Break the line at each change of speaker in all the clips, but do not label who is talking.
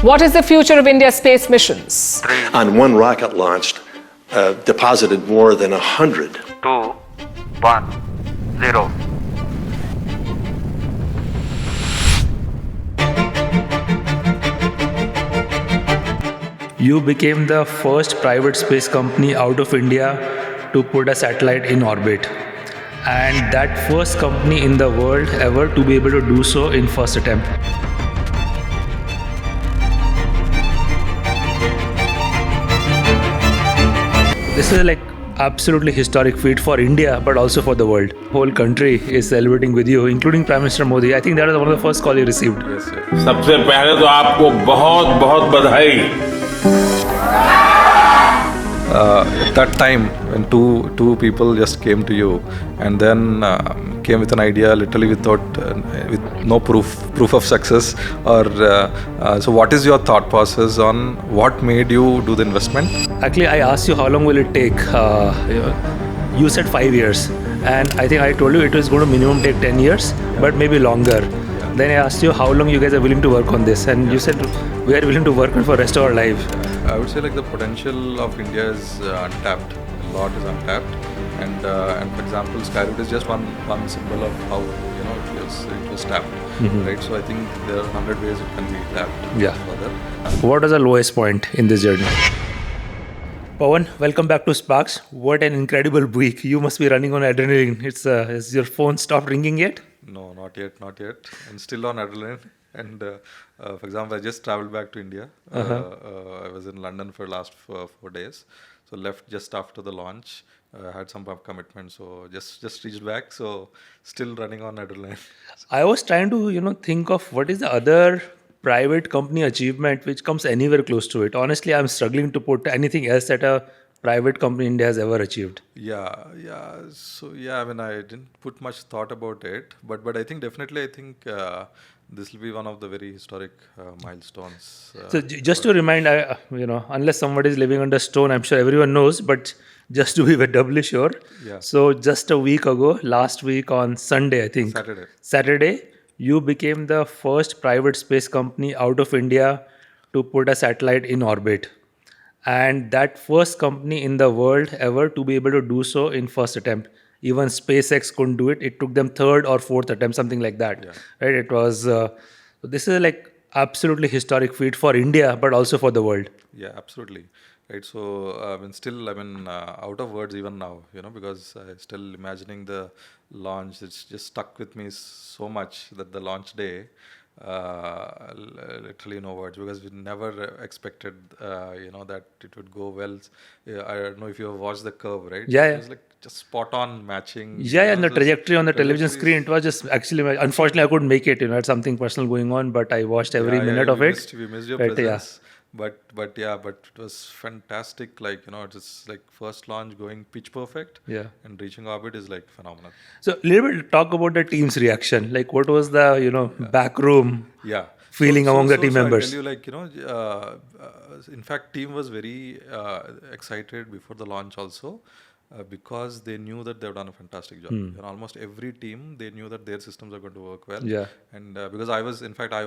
What is the future of India's space missions?
On one rocket launched, deposited more than 100.
2, 1, 0.
You became the first private space company out of India to put a satellite in orbit. And that first company in the world ever to be able to do so in first attempt. This is like absolutely historic feat for India, but also for the world. Whole country is celebrating with you, including Prime Minister Modi. I think that was one of the first call you received.
Yes, sir. सबसे पहले तो आपको बहुत बहुत बधाई.
At that time, when two people just came to you, and then came with an idea, literally without with no proof of success, or so, what is your thought process on what made you do the investment?
Actually, I asked you how long will it take. You said 5 years, and I think I told you it was going to minimum take 10 years, but maybe longer. Then I asked you how long you guys are willing to work on this, and you said we are willing to work on for the rest of our life.
I would say like the potential of India is untapped. A lot is untapped, and for example, Skyroot is just one symbol of how it was tapped, right? So I think there are 100 ways it can be tapped.
Yeah.
Further.
What was the lowest point in this journey? Pawan, welcome back to SparX. What an incredible week! You must be running on adrenaline. Has your phone stopped ringing yet?
No, not yet. I'm still on adrenaline. And for example, I just traveled back to India. I was in London for the last 4 days. So left just after the launch. Had some commitments, so just reached back. So still running on adrenaline.
I was trying to think of what is the other private company achievement which comes anywhere close to it. Honestly, I'm struggling to put anything else that a private company in India has ever achieved.
Yeah. So I mean, I didn't put much thought about it, but I think definitely, this will be one of the very historic milestones.
So just to remind, unless somebody is living under stone, I'm sure everyone knows, but just to be doubly sure.
Yeah.
So just a week ago, last week on Sunday, I think. Saturday, you became the first private space company out of India to put a satellite in orbit. And that first company in the world ever to be able to do so in first attempt. Even SpaceX couldn't do it. It took them third or fourth attempt, something like that. Yeah. Right? It was. This is like absolutely historic feat for India, but also for the world.
Yeah, absolutely. Right. So out of words even now. Because I still imagining the launch. It's just stuck with me so much that the launch day. Literally no words, because we never expected that it would go well. I don't know if you have watched the curve, right?
Yeah.
It was like just spot on matching.
And the trajectory on the television screen, it was just actually, unfortunately I couldn't make it. I had something personal going on, but I watched every minute of it.
We missed your presence. But it was fantastic. It's like first launch going pitch perfect. Yeah. And reaching orbit is like phenomenal.
So a little bit talk about the team's reaction. Like what was the back room feeling among the team members?
I tell you, in fact, team was very excited before the launch also. Because they knew that they've done a fantastic job. Almost every team, they knew that their systems are going to work well. Yeah. And because I was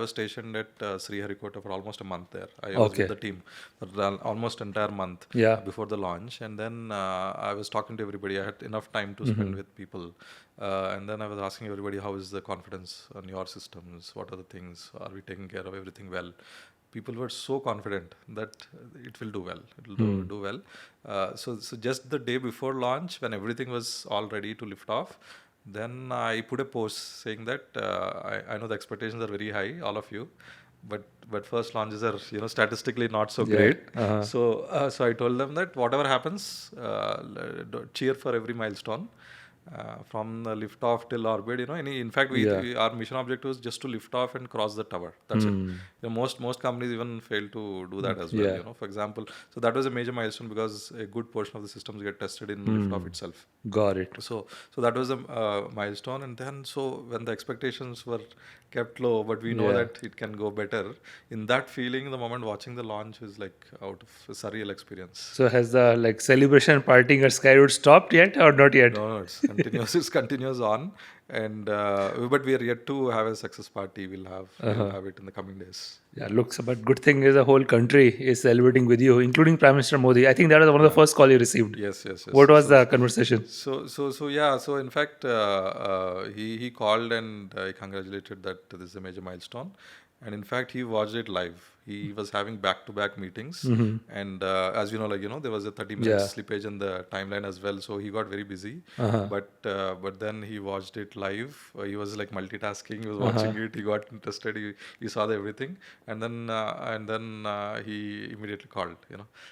stationed at Sriharikota for almost a month there. I was with the team for almost entire month before the launch. And then I was talking to everybody. I had enough time to spend with people. And then I was asking everybody, how is the confidence on your systems? What are the things? Are we taking care of everything well? People were so confident that it will do well. It will do well. So just the day before launch, when everything was all ready to lift off, then I put a post saying that I know the expectations are very high, all of you, but first launches are statistically not so great. So I told them that whatever happens, cheer for every milestone. From the liftoff till orbit, in fact, our mission objective was just to lift off and cross the tower. That's it. Most companies even fail to do that as well. For example, so that was a major milestone because a good portion of the systems get tested in liftoff itself.
Got it.
So that was a milestone, and then when the expectations were kept low, but we know that it can go better. In that feeling, the moment watching the launch is like out of a surreal experience.
So has the celebration partying at Skyroot stopped yet or not yet?
No, it's continuous. It continues on, and but we are yet to have a success party. We'll have it in the coming days.
Yeah, looks, but good thing is the whole country is celebrating with you, including Prime Minister Modi. I think that was one of the first call you received.
Yes.
What was the conversation?
So yeah. So in fact, he called and he congratulated that this is a major milestone, and in fact he watched it live. He was having back-to-back meetings, and as you know, there was a 30 minutes
Yeah.
slippage in the timeline as well. So he got very busy, but then he watched it live. He was like multitasking. He was watching it. He got interested. He saw everything, and then he immediately called.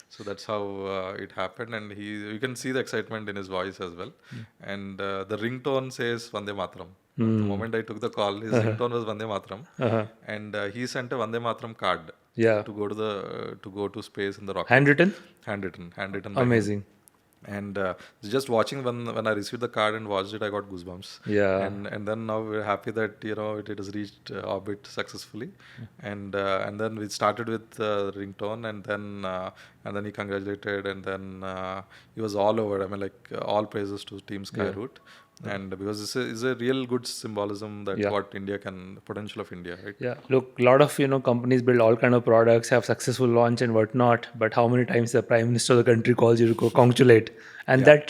So that's how it happened, and you can see the excitement in his voice as well. And the ringtone says Vande Mataram. The moment I took the call, his ringtone was Vande Mataram, and he sent a Vande Mataram card.
Yeah.
To go to space in the rocket.
Handwritten?
Handwritten by him.
Amazing.
And just watching when I received the card and watched it, I got goosebumps.
Yeah.
And then now we're happy that it has reached orbit successfully, and then we started with ringtone, and then he congratulated, and then he was all over. I mean, like all praises to Team Skyroot. And because it's a real good symbolism that what India potential of India, right?
Yeah, look, a lot of companies build all kind of products, have successful launch and whatnot. But how many times the Prime Minister of the country calls you to congratulate, and that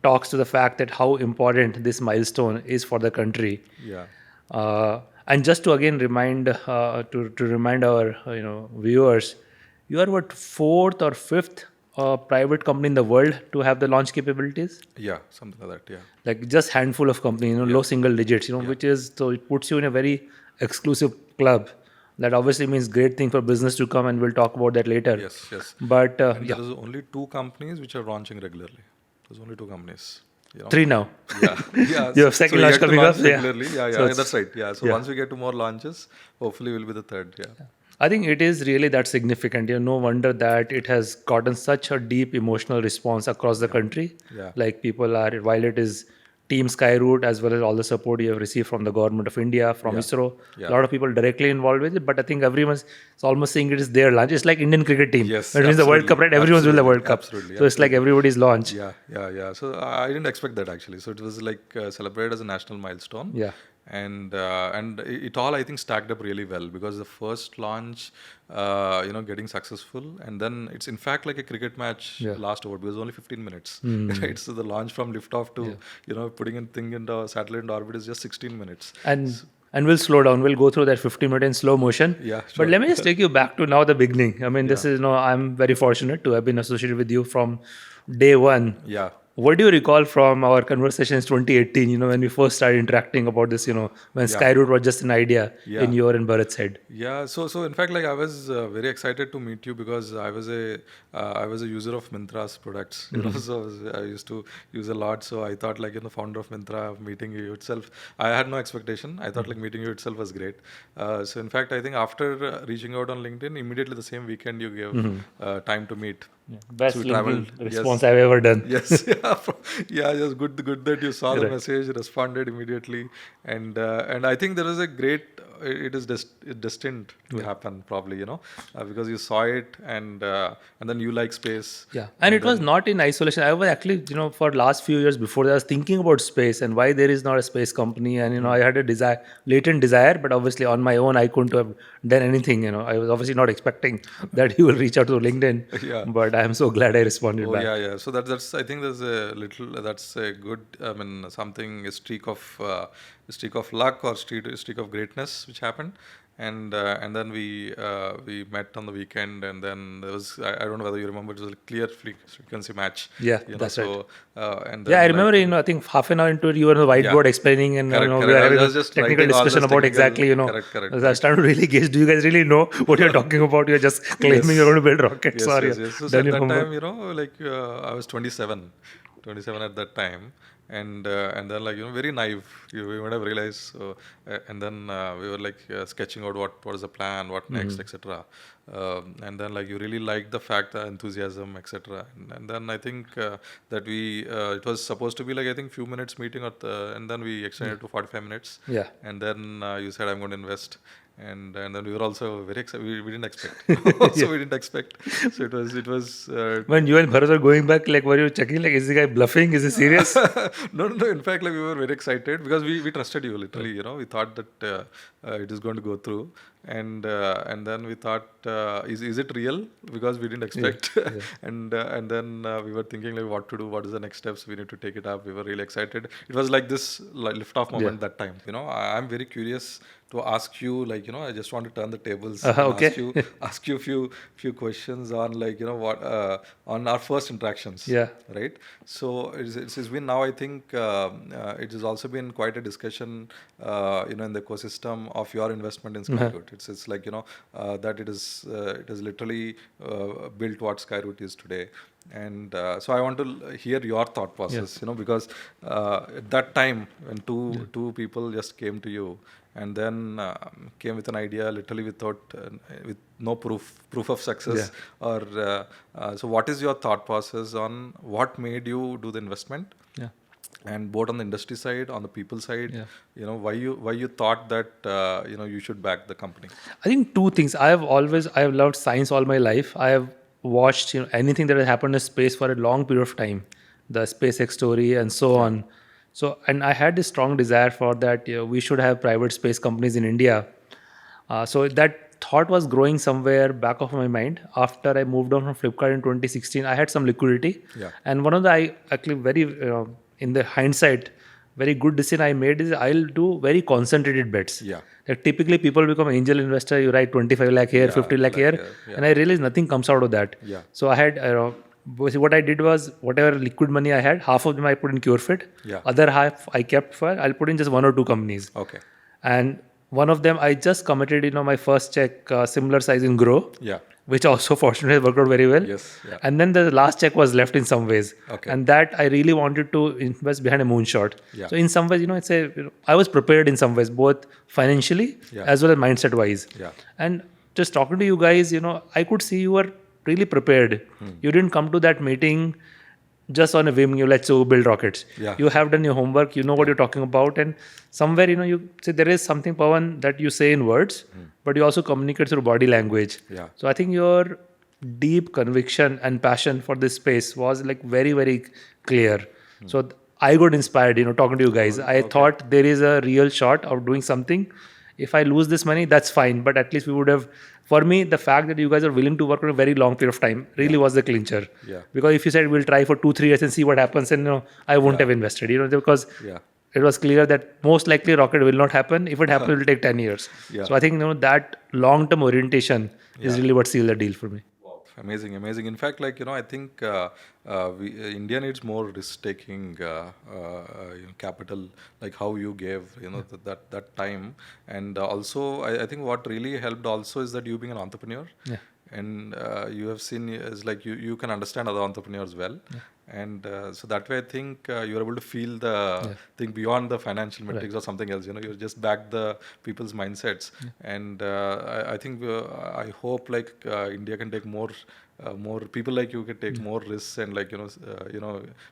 talks to the fact that how important this milestone is for the country.
Yeah.
And just to again remind to remind our viewers, you are what, fourth or fifth private company in the world to have the launch capabilities?
Yeah, something like that, yeah.
Like just handful of companies, low single digits, which is, so it puts you in a very exclusive club. That obviously means great thing for business to come, and we'll talk about that later.
Yes.
But
there is only 2 companies which are launching regularly. There's only 2 companies.
3 now.
Yeah.
You have second launch coming up.
Regularly. Yeah,
So
that's right. Yeah. So once we get to more launches, hopefully we'll be the third. Yeah.
I think it is really that significant. No wonder that it has gotten such a deep emotional response across the country.
Yeah.
Like people are, while it is Team Skyroot, as well as all the support you have received from the government of India, from ISRO, a lot of people directly involved with it. But I think everyone's almost saying it is their launch. It's like Indian cricket team.
Yes,
when it means the World Cup, right? Everyone's will the World Cup.
Absolutely.
So it's like everybody's launch.
Yeah. So I didn't expect that actually. So it was like celebrated as a national milestone.
Yeah.
And it all, I think, stacked up really well, because the first launch, getting successful, and then it's in fact like a cricket match last over, because only 15 minutes, right? So the launch from liftoff to putting a thing into satellite in orbit is just 16 minutes.
And we'll slow down. We'll go through that 50-minute in slow motion.
Yeah, sure.
But let me just take you back to now the beginning. I mean, this is, I'm very fortunate to have been associated with you from day one.
Yeah.
What do you recall from our conversations 2018, when we first started interacting about this, when Skyroot was just an idea in your and Bharat's head?
Yeah, so in fact, like I was very excited to meet you, because I was a user of Myntra's products, so I used to use a lot. So I thought like, founder of Myntra, meeting you itself, I had no expectation. I thought like meeting you itself was great. So in fact, I think after reaching out on LinkedIn, immediately the same weekend you gave time to meet.
Yeah. Best
So
LinkedIn response I've ever done.
Yes, just good that you saw the message, responded immediately, and I think there is a great. It is destined to happen probably, because you saw it, and then you like space.
Yeah, and it was not in isolation. I was actually, for last few years before that, I was thinking about space and why there is not a space company, and I had a latent desire, but obviously on my own I couldn't have done anything. I was obviously not expecting that you will reach out to LinkedIn, but I am so glad I responded back.
Yeah. So that's I think that's a good, a streak of luck or streak of greatness which happened, and then we met on the weekend, and then there was, I don't know whether you remember, it was a clear frequency match.
Yeah, that's right.
And then
I remember, I think half an hour into it, you were on the whiteboard explaining, and
correct.
we were having a
just
technical discussion about exactly,
Correct.
I was trying to really gauge, do you guys really know what you're talking about? You're just claiming you're going to build rockets. Sorry.
Yes. So at that time, I was 27 at that time. And then very naive, you would have realized. So, and then we were sketching out what is the plan, what next, etc. And then you really liked the fact, the enthusiasm, etc. And then I think that we it was supposed to be I think few minutes meeting, and then we extended to 45 minutes.
Yeah.
And then you said, I'm going to invest. and then we were also very excited. We didn't expect. So we didn't expect. So it was.
When you and Bharat were going back, like, were you checking, like, is the guy bluffing? Is he serious?
No. In fact, like we were very excited because we trusted you literally. We thought that it is going to go through, and then we thought, is it real? Because we didn't expect, and then we were thinking like what to do, what is the next steps, we need to take it up. We were really excited. It was like this liftoff moment that time. I'm very curious to ask you, like, I just want to turn the tables and
okay.
ask you few questions on, like, what on our first interactions.
Yeah.
Right. So it's been now, I think it has also been quite a discussion, in the ecosystem of your investment in Skyroot. It's like, that it is literally built what Skyroot is today. And so I want to hear your thought process, because at that time when two people just came to you and then came with an idea literally without with no proof of success, or so what is your thought process on what made you do the investment?
Yeah.
And both on the industry side, on the people side, why you thought that you should back the company?
I think two things. I have loved science all my life. I have watched anything that has happened in space for a long period of time, the SpaceX story and so on. So, and I had this strong desire for that. We should have private space companies in India. So that thought was growing somewhere back of my mind. After I moved on from Flipkart in 2016, I had some liquidity. And one of the actually very in the hindsight, very good decision I made is I'll do very concentrated bets. Like typically people become angel investor, you write 25 lakh here, 50 lakh here, and I realized nothing comes out of that. So I had, what I did was whatever liquid money I had, half of them I put in CureFit, other half I kept for, I'll put in just one or two companies.
Okay.
And one of them I just committed, my first check, similar size in Grow. Which also fortunately worked out very well. And then the last check was left in some ways. And that I really wanted to invest behind a moonshot. So in some ways, I was prepared in some ways, both financially as well as mindset wise. And just talking to you guys, I could see you were really prepared. You didn't come to that meeting just on a whim, let's go build rockets. You have done your homework, you know what you're talking about, and somewhere, you say there is something, Pawan, that you say in words, but you also communicate through body language. So I think your deep conviction and passion for this space was like very, very clear. So I got inspired, talking to you guys. I thought there is a real shot of doing something. If I lose this money, that's fine, but at least we would have. For me, the fact that you guys are willing to work for a very long period of time really was the clincher. Because if you said we'll try for 2-3 years and see what happens, and I won't have invested. Because it was clear that most likely rocket will not happen. If it happens, it will take 10 years. So I think that long-term orientation is really what sealed the deal for me.
Amazing. In fact, like, I think India needs more risk-taking capital, like how you gave, that time. And also, I think what really helped also is that you being an entrepreneur. And you have seen is like you can understand other entrepreneurs well. And so that way, I think you're able to feel the thing beyond the financial metrics or something else. You just back the people's mindsets. And I think I hope like India can take more people like you can take more risks and like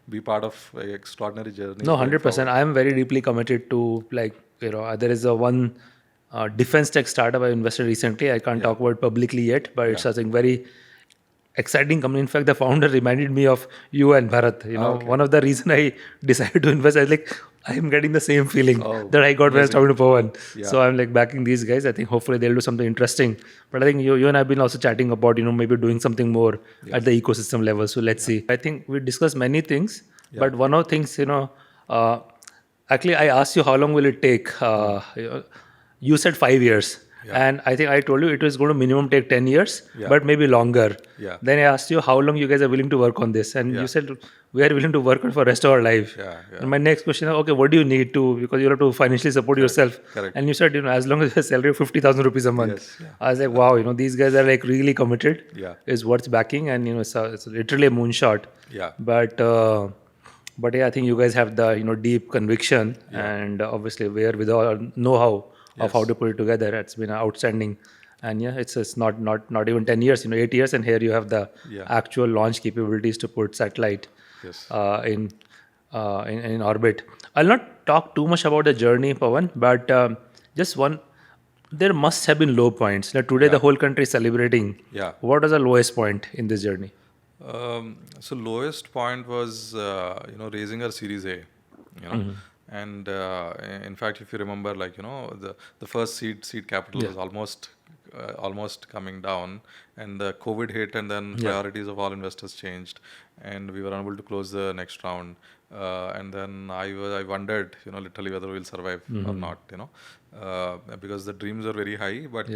be part of an extraordinary journey.
No, 100%. I am very deeply committed to like there is a one defense tech startup I invested recently. I can't talk about it publicly yet, but it's something very exciting company. In fact, the founder reminded me of you and Bharat. One of the reason I decided to invest, I was like, I am getting the same feeling that I got when I was talking to Pawan. So I'm like backing these guys. I think hopefully they'll do something interesting. But I think you and I have been also chatting about, maybe doing something more at the ecosystem level. So let's see. I think we discussed many things, but one of the things, actually I asked you how long will it take? You said 5 years. And I think I told you it was going to minimum take 10 years, but maybe longer. Then I asked you how long you guys are willing to work on this. And you said, we are willing to work on for the rest of our life. And my next question is, okay, what do you need to, because you have to financially support yourself. And you said, as long as you have a salary of 50,000 rupees a month. I was like, wow, these guys are like really committed. Is worth backing. And, it's literally a moonshot. But yeah, I think you guys have the, deep conviction and obviously with our know-how of how to put it together. It's been outstanding. And it's not even 10 years, 8 years, and here you have the actual launch capabilities to put satellite in orbit. I'll not talk too much about the journey, Pawan, but just one there must have been low points. Like today, the whole country is celebrating.
Yeah.
What was the lowest point in this journey?
So lowest point was raising our Series A, and in fact, if you remember, like the first seed capital was almost coming down, and the COVID hit, and then priorities of all investors changed, and we were unable to close the next round. And then I wondered, literally whether we'll survive or not, because the dreams are very high, but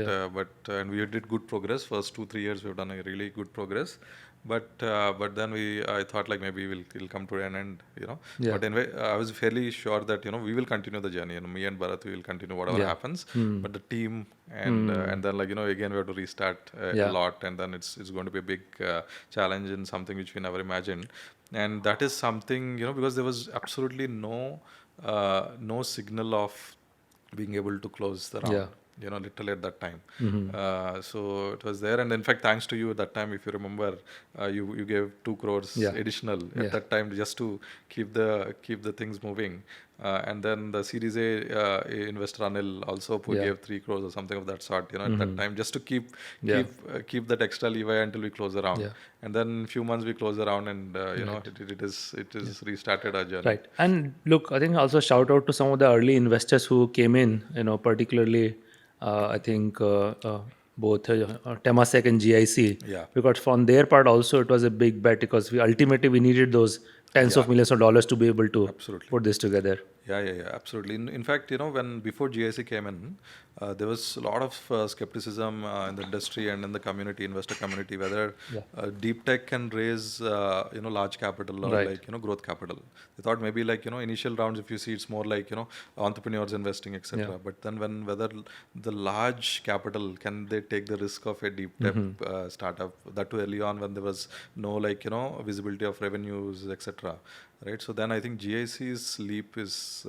and we did good progress. First 2-3 years we've done a really good progress, but then I thought like maybe we'll come to an end, But anyway, I was fairly sure that we will continue the journey. Me and Bharat, we will continue whatever happens. But the team and then like again we have to restart a lot, and then it's going to be a big challenge and something which we never imagined. And that is something because there was absolutely no signal of being able to close the round. Literally at that time. So it was there, and in fact, thanks to you at that time, if you remember, you gave 2 crores additional at that time just to keep the things moving. And then the Series A investor Anil also gave 3 crores or something of that sort. At that time, just to keep that extra leeway until we close the round. And then few months we closed the round, and it is restarted our journey.
Right. And look, I think also shout out to some of the early investors who came in. Particularly. I think both Temasek and GIC, because from their part also it was a big bet, because ultimately we needed those tens of millions of dollars to be able to put this together.
Yeah, absolutely. In fact, when before GIC came in, there was a lot of skepticism in the industry and in the community, investor community, whether deep tech can raise large capital or growth capital. They thought maybe initial rounds, if you see, it's more like entrepreneurs investing, etc. But then whether the large capital, can they take the risk of a deep tech startup, that too early on when there was no visibility of revenues, etc. Right, so then I think GIC's leap is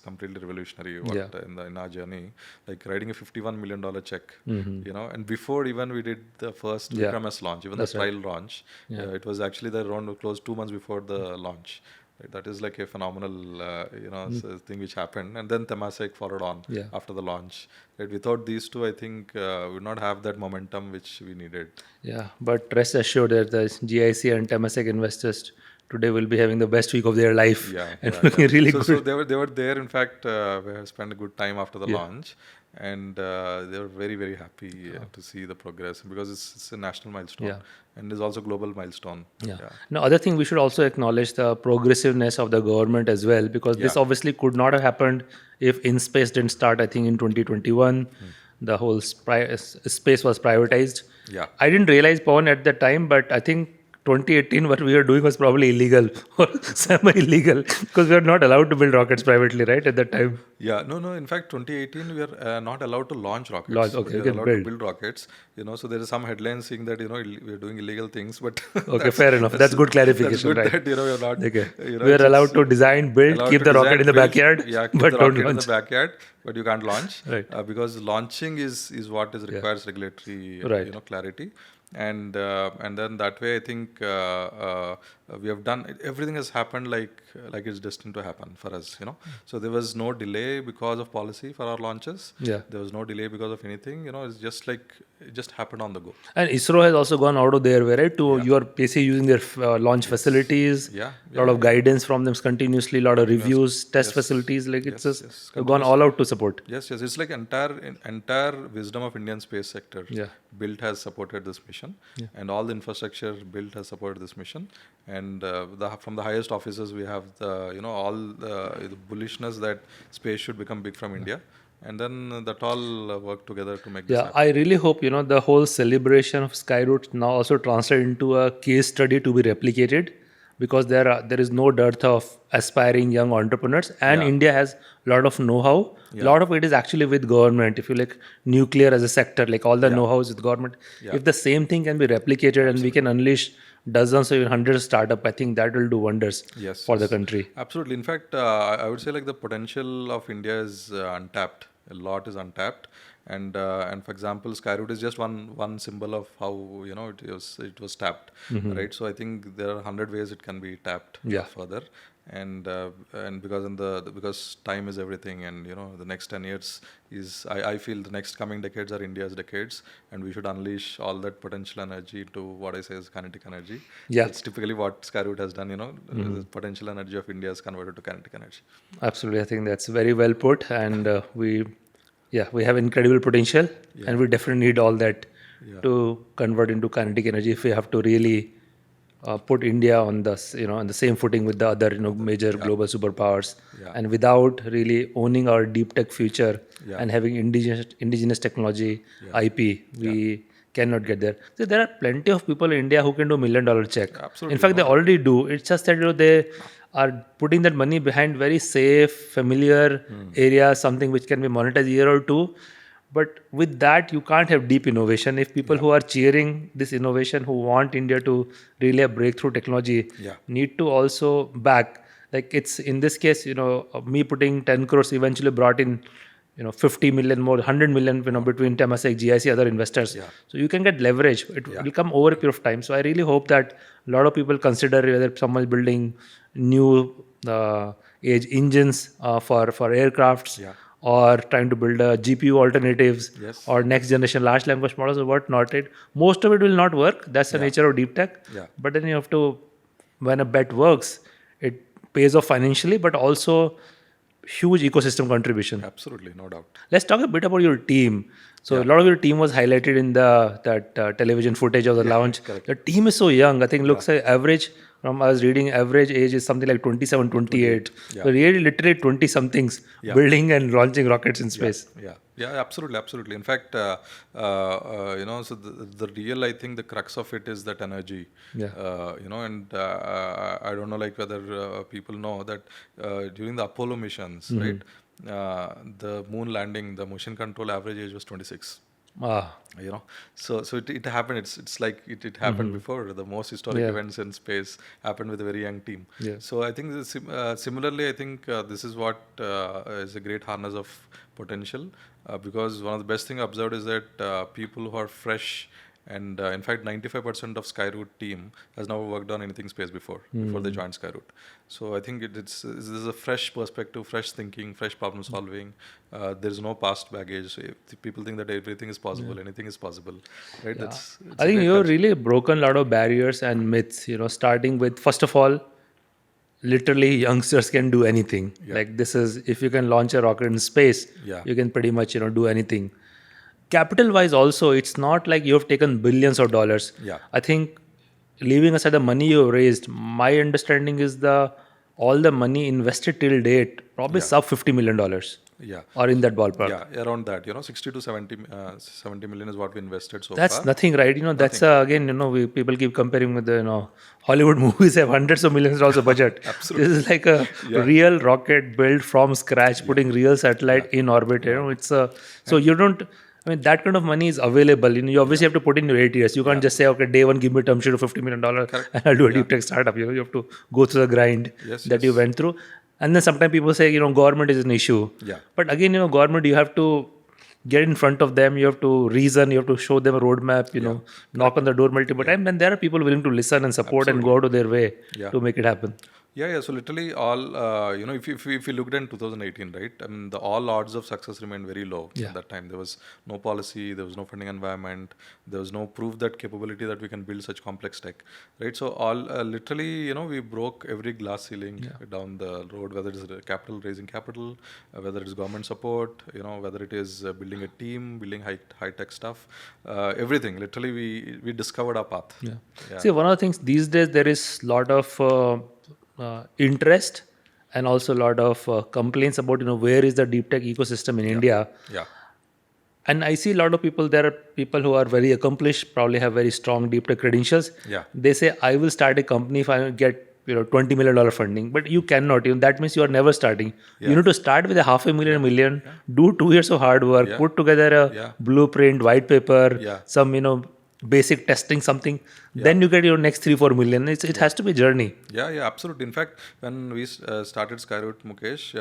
completely revolutionary in our journey. Like writing a $51 million check, and before even we did the first Vikram launch, even the trial launch, it was actually the round closed 2 months before the launch. Right, that is like a phenomenal thing which happened, and then Temasek followed on after the launch. Right, without these two, I think we would not have that momentum which we needed.
Yeah, but rest assured that the GIC and Temasek investors today will be having the best week of their life and looking really good.
So they were there. In fact, we have spent a good time after the launch, and they were very, very happy to see the progress, because it's a national milestone and is also global milestone.
Now, other thing, we should also acknowledge the progressiveness of the government as well, because this obviously could not have happened if InSpace didn't start. I think in 2021, the whole space was privatized. I didn't realize, Pawan, at the time, but I think 2018, what we were doing was probably illegal or semi-illegal, because we were not allowed to build rockets privately, right, at that time?
No. In fact, 2018, we were not allowed to launch rockets.
We
were allowed to build rockets. So there is some headlines saying that, we are doing illegal things, but...
Okay, fair enough. That's good clarification,
that's good,
right?
that, we are not...
Okay. We are allowed to design, build, keep the rocket in the backyard, but don't launch.
In the backyard, but you can't launch.
Right.
Because launching is what requires regulatory clarity. And then that way, I think we have done, everything has happened like it's destined to happen for us, So there was no delay because of policy for our launches. There was no delay because of anything, it's just like it just happened on the go.
And ISRO has also gone out of their way, right? You are basically using their launch facilities, a lot of guidance from them continuously, a lot of reviews, test facilities, like it's just gone all out to support.
Yes, it's like entire wisdom of Indian space sector built has supported this mission, and all the infrastructure built has supported this mission. And from the highest officers, we have all the bullishness that space should become big from India. And then that all work together to make this happen.
I really hope, the whole celebration of Skyroot now also translate into a case study to be replicated, because there is no dearth of aspiring young entrepreneurs, and India has a lot of know-how. A lot of it is actually with government. If you like nuclear as a sector, like all the know-how is with government. If the same thing can be replicated and we can unleash dozens or even hundreds of startups, I think that will do wonders for the country.
Absolutely. In fact, I would say like the potential of India is untapped. A lot is untapped. And for example, Skyroot is just one symbol of how it was tapped, right? So I think there are 100 ways it can be tapped further. and because time is everything, and the next 10 years is I feel the next coming decades are India's decades, and we should unleash all that potential energy to what I say is kinetic energy.
Yeah.
That's typically what Skyroot has done. The potential energy of India is converted to kinetic energy.
Absolutely, I think that's very well put, and we have incredible potential, and we definitely need all that to convert into kinetic energy if we have to really put India on the same footing with the other major global superpowers, and without really owning our deep tech future and having indigenous technology IP, we cannot get there. So there are plenty of people in India who can do $1 million check.
Absolutely.
In fact, they already do. It's just that they are putting that money behind very safe, familiar areas, something which can be monetized a year or two. But with that, you can't have deep innovation. If people who are cheering this innovation, who want India to really have breakthrough technology, need to also back. Like it's in this case, me putting 10 crores eventually brought in, 50 million more, 100 million, between Temasek, GIC, other investors. So you can get leverage. It will come over a period of time. So I really hope that a lot of people consider whether someone is building new age engines for aircrafts. Or trying to build GPU alternatives or next generation large language models or whatnot. Most of it will not work. That's the nature of deep tech. But then you have to, when a bet works, it pays off financially, but also huge ecosystem contribution.
Absolutely, no doubt.
Let's talk a bit about your team. So a lot of your team was highlighted in that television footage of the launch.
Correct.
The team is so young. I think looks like average. From I was reading, average age is something like 27, 28. So really literally 20 somethings building and launching rockets in space.
Yeah, absolutely. In fact, so the real, I think the crux of it is that energy. And I don't know whether people know that during the Apollo missions, right, the moon landing, the motion control average age was 26. So it happened. It's like it happened before. The most historic events in space happened with a very young team. So I think similarly, I think this is what is a great harness of potential, because one of the best thing observed is that people who are fresh. And in fact, 95% of Skyroot team has never worked on anything space before they joined Skyroot. So I think this is a fresh perspective, fresh thinking, fresh problem solving. There is no past baggage. So if people think that everything is possible, anything is possible, right?
I think you've really broken a lot of barriers and myths. Starting with, first of all, literally youngsters can do anything. Like this is, if you can launch a rocket in space, you can pretty much do anything. Capital wise also, it's not like you have taken billions of dollars. I think leaving aside the money you have raised, my understanding is all the money invested till date probably sub $50 million. Or in that ballpark.
Yeah, around that. 60 to 70 million is what we invested so
That's
far.
nothing, right? That's again, people keep comparing with the Hollywood movies have hundreds of millions of budget.
Absolutely.
This is like a real rocket built from scratch, putting real satellite in orbit. It's so you don't. I mean, that kind of money is available. You obviously have to put in your 8 years. You can't just say, okay, day one, give me a term sheet of $50 million and I'll do a deep tech startup. You have to go through the grind you went through. And then sometimes people say, government is an issue. But again, government, you have to get in front of them. You have to reason. You have to show them a roadmap, knock on the door multiple times. And there are people willing to listen and support and go out of their way to make it happen.
So literally all, if you looked in 2018, right, I mean, all odds of success remained very low at that time. There was no policy, there was no funding environment, there was no proof that capability that we can build such complex tech, right? So all, literally, we broke every glass ceiling down the road, whether it is raising capital, whether it is government support, whether it is building a team, building high tech stuff, everything. Literally, we discovered our path.
See, one of the things these days, there is a lot of interest and also a lot of complaints about where is the deep tech ecosystem in India. And I see a lot of people, there are people who are very accomplished, probably have very strong deep tech credentials. They say, I will start a company if I get $20 million funding. But you cannot. That means you are never starting. You need to start with a $500,000, $1 million, do 2 years of hard work, put together a blueprint, white paper, some basic testing something, then you get your next 3-4 million. It has to be a journey.
Yeah, absolutely. In fact, when we started Skyroot, Mukesh,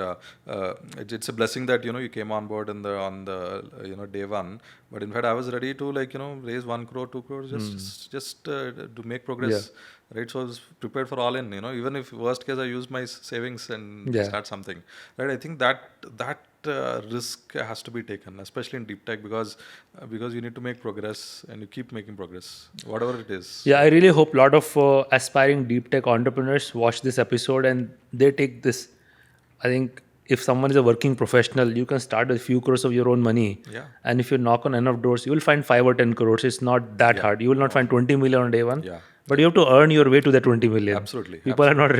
it's a blessing that you came on board on the day one. But in fact, I was ready to raise 1 crore, 2 crores, just to make progress. Right, so I was prepared for all in. Even if worst case I used my savings and start something. Right, I think that risk has to be taken, especially in deep tech, because you need to make progress and you keep making progress, whatever it is.
Yeah, I really hope a lot of aspiring deep tech entrepreneurs watch this episode and they take this. I think if someone is a working professional, you can start with a few crores of your own money.
Yeah.
And if you knock on enough doors, you will find 5 or 10 crores. It's not that hard. You will not find 20 million on day one.
Yeah.
But you have to earn your way to that 20 million.
Absolutely.
People are not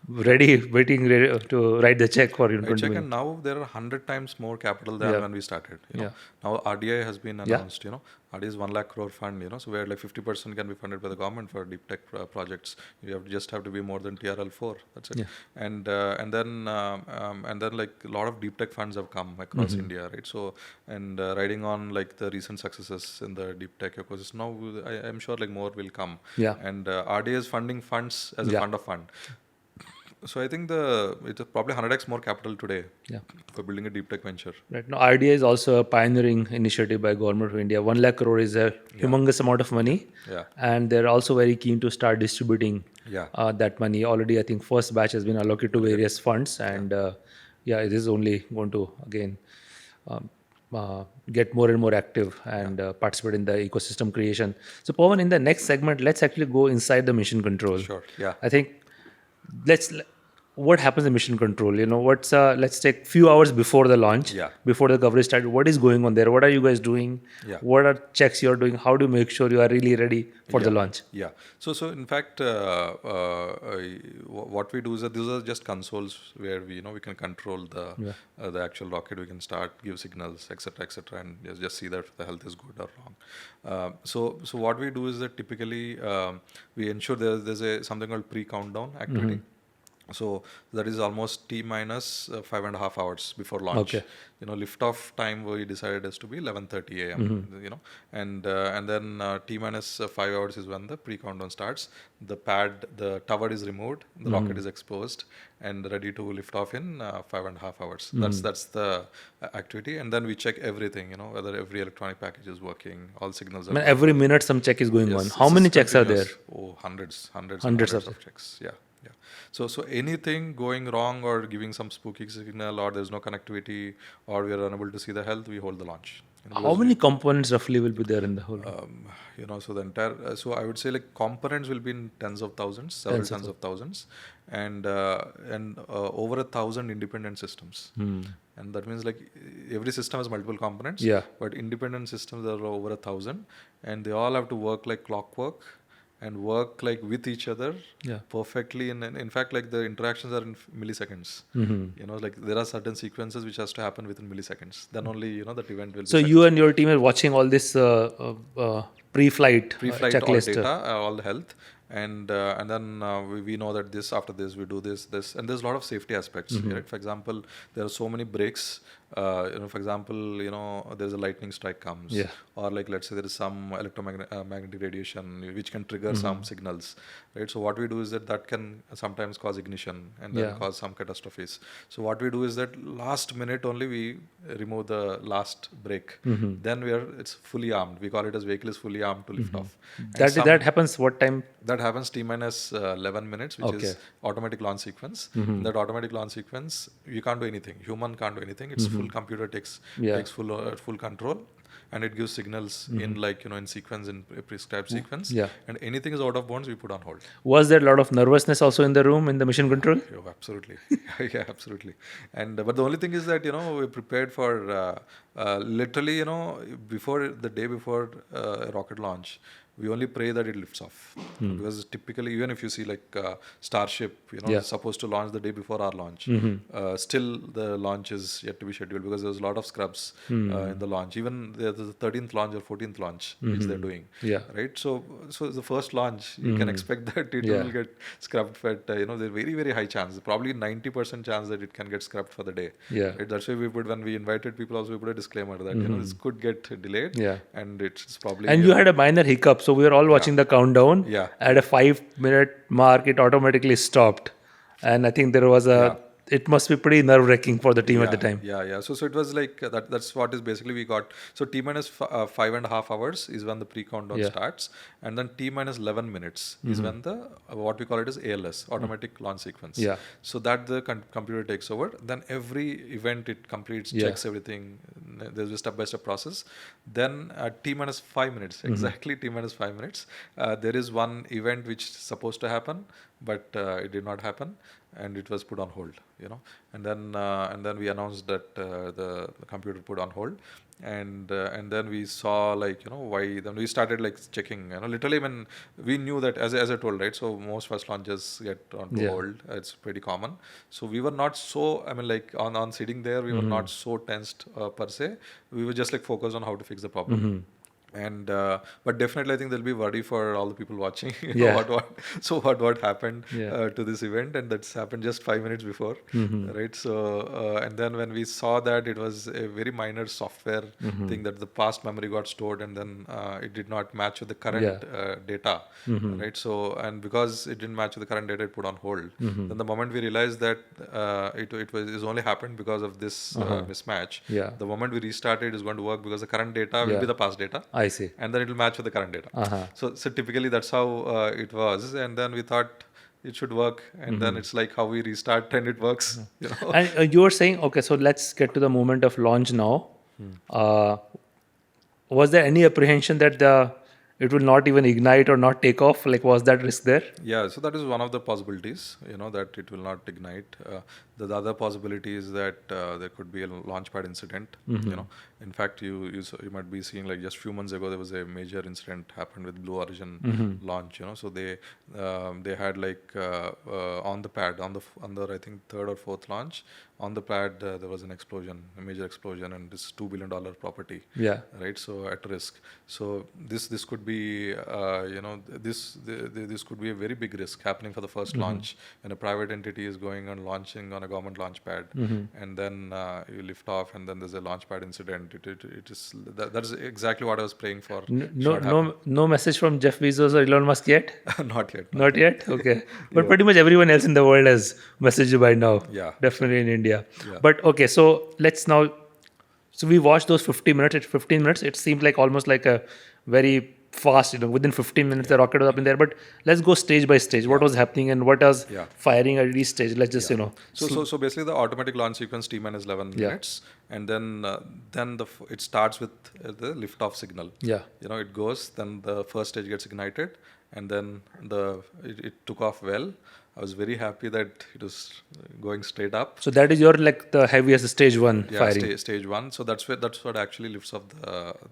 waiting to write the check for 20
I check,
million.
and now there are 100 times more capital than when we started. Now RDI has been announced. RDI is 1 lakh crore fund. So where like 50% can be funded by the government for deep tech projects. You just have to be more than TRL4. That's it. And then like a lot of deep tech funds have come across India, right? So and riding on like the recent successes in the deep tech ecosystem, now I'm sure like more will come. And RDI is funding funds as a fund of fund. So I think it's probably 100x more capital today for building a deep tech venture.
Right now, RDI is also a pioneering initiative by Government of India. 1 lakh crore is a humongous amount of money, and they're also very keen to start distributing that money. Already, I think first batch has been allocated to various funds, and it is only going to again get more and more active and participate in the ecosystem creation. So, Pawan, in the next segment, let's actually go inside the mission control.
Sure. Yeah.
I think what happens in mission control? Let's take few hours before the launch, before the coverage started. What is going on there? What are you guys doing? What are checks you're doing? How do you make sure you are really ready for the launch?
Yeah. So in fact, what we do is that these are just consoles where we can control the actual rocket. We can start, give signals, etc., and just see that the health is good or wrong. So what we do is that typically we ensure there's something called pre-countdown activity. So that is almost T minus 5.5 hours before launch. Liftoff time we decided is to be 11:30 a.m. And then T minus 5 hours is when the pre-countdown starts. The tower is removed, the rocket is exposed, and ready to lift off in 5.5 hours. That's the activity, and then we check everything. Whether every electronic package is working, all signals are.
Every minute some check is going on. How many checks are there?
Oh, hundreds of checks. Yeah. So anything going wrong or giving some spooky signal, or there's no connectivity, or we are unable to see the health, we hold the launch.
How many components roughly will be there in the whole?
So the entire. So I would say like components will be in tens of thousands, several tens of thousands, and over 1,000 independent systems. And that means like every system has multiple components. But independent systems are over 1,000, and they all have to work like clockwork. And work like with each other perfectly. In fact, like the interactions are in milliseconds. Like there are certain sequences which has to happen within milliseconds. Then only that event will.
So you and your team are watching all this pre-flight checklist,
all data, all the health. And then we know that after this we do this, and there's a lot of safety aspects. Right? For example, there are so many breaks. For example, there's a lightning strike comes, or like let's say there is some electromagnetic radiation which can trigger some signals, right? So what we do is that can sometimes cause ignition and then cause some catastrophes. So what we do is that last minute only we remove the last brake. Then it's fully armed. We call it as vehicle is fully armed to lift off.
That happens what time?
That happens T minus 11 minutes, which is automatic launch sequence. In that automatic launch sequence, you can't do anything. Human can't do anything. It's full computer takes full control, and it gives signals in sequence, in a prescribed sequence. And anything is out of bounds, we put on hold.
Was there a lot of nervousness also in the room in the mission control?
Oh, absolutely. Yeah, absolutely. And but the only thing is that we prepared for literally before the day before a rocket launch. we only pray that it lifts off. Because typically, even if you see like Starship, supposed to launch the day before our launch, still the launch is yet to be scheduled because there's a lot of scrubs in the launch. Even the 13th launch or 14th launch which they're doing.
Yeah.
Right. So the first launch, you can expect that it will get scrubbed at there's very, very high chance, probably 90% chance that it can get scrubbed for the day.
Yeah.
Right? That's why when we invited people also, we put a disclaimer that this could get delayed.
Yeah.
And it's probably.
And you had a minor hiccup, so we were all watching the countdown.
Yeah.
At a 5-minute mark, it automatically stopped, and I think there was it must be pretty nerve-wracking for the team at the time.
Yeah. So it was like that's what is basically we got. So T minus 5.5 hours is when the pre-countdown starts, and then T minus 11 minutes is when the what we call it as ALS, automatic launch sequence.
Yeah.
So that the computer takes over. Then every event it completes, checks everything. There's a step-by-step process. Then at T minus 5 minutes, exactly T minus 5 minutes, there is one event which is supposed to happen, but it did not happen, and it was put on hold. And then we announced that the computer put on hold, and then we saw why. Then we started checking. Literally when we knew that as I told, right. So most first launches get on hold. It's pretty common. So we were not so. On sitting there, we were not so tensed per se. We were just focused on how to fix the problem. And but definitely I think there'll be worry for all the people watching. What happened to this event, and that's happened just 5 minutes before, right? So and then when we saw that it was a very minor software thing, that the past memory got stored and then it did not match with the current data, right? So and because it didn't match with the current data, it put on hold. Then the moment we realized that it only happened because of this mismatch, the moment we restarted is going to work because the current data will be the past data.
I see.
And then it will match with the current data. So typically that's how it was. And then we thought it should work. And then it's like how we restart and it works.
And you were saying, okay, so let's get to the moment of launch now. Was there any apprehension that it will not even ignite or not take off? Was that risk there?
Yeah, so that is one of the possibilities, that it will not ignite. The other possibility is that there could be a launchpad incident. In fact, you might be seeing just few months ago there was a major incident happened with Blue Origin launch. So they had on the pad on the I think third or fourth launch on the pad there was an explosion, a major explosion, and this $2 billion property.
Yeah.
Right. So at risk. So this could be this could be a very big risk happening for the first launch when a private entity is going and launching on a government launch pad, and then you lift off, and then there's a launch pad incident. It is that is exactly what I was praying for.
No message from Jeff Bezos or Elon Musk yet?
Not yet.
Not yet? Okay. But pretty much everyone else in the world has messaged you by now.
Yeah.
Definitely in India. Yeah. But okay, so let's now. So we watched those 50 minutes. At 15 minutes, it seemed almost like a very fast, within 15 minutes the rocket was up in there. But let's go stage by stage. What was happening and what was firing at each stage? Let's just
So basically the automatic launch sequence T minus 11 minutes, and then it starts with the liftoff signal.
Yeah.
It goes, then the first stage gets ignited, and then it took off well. I was very happy that it was going straight up.
So that is your the heaviest stage one firing.
Stage one. So that's what actually lifts up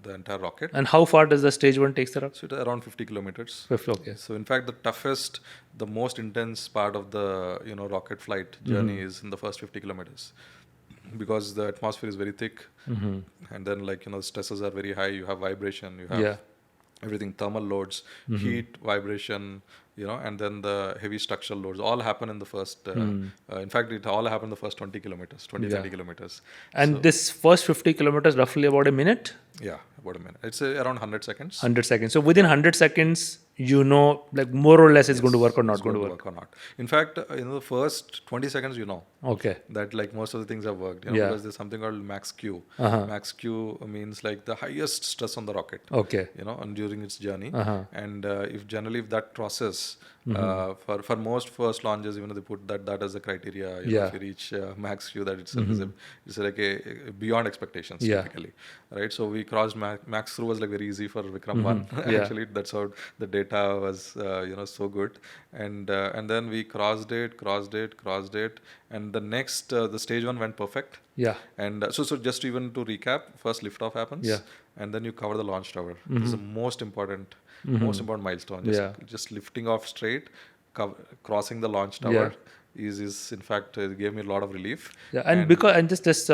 the entire rocket.
And how far does the stage one take the rocket?
So it's around 50 kilometers.
50, okay.
So in fact, the most intense part of the rocket flight journey is in the first 50 kilometers, because the atmosphere is very thick, and then the stresses are very high. You have vibration. You have everything, thermal loads, heat, vibration, and then the heavy structural loads all happen in the first, in fact, it all happened in the first 20 kilometers, 30 kilometers.
And this first 50 kilometers, roughly about a minute?
Yeah, about a minute. It's around 100 seconds.
100 seconds. So within 100 seconds, more or less it's going to work or not going to work.
Or not. In fact, the first 20 seconds,
okay,
that most of the things have worked, because there's something called max Q. Max Q means the highest stress on the rocket. Okay. And during its journey. And if that crosses, for most first launches, even if they put that as a criteria, if you reach max Q, that itself is a beyond expectations typically, right? So we crossed max through was very easy for Vikram 1. Actually, that's how the data data was so good, and then we crossed it, and the next the stage one went perfect.
Yeah.
And so just even to recap, first liftoff happens,
Yeah.
and then you cover the launch tower. This is the most important milestone. Just lifting off straight, crossing the launch tower is in fact gave me a lot of relief.
Yeah, and because just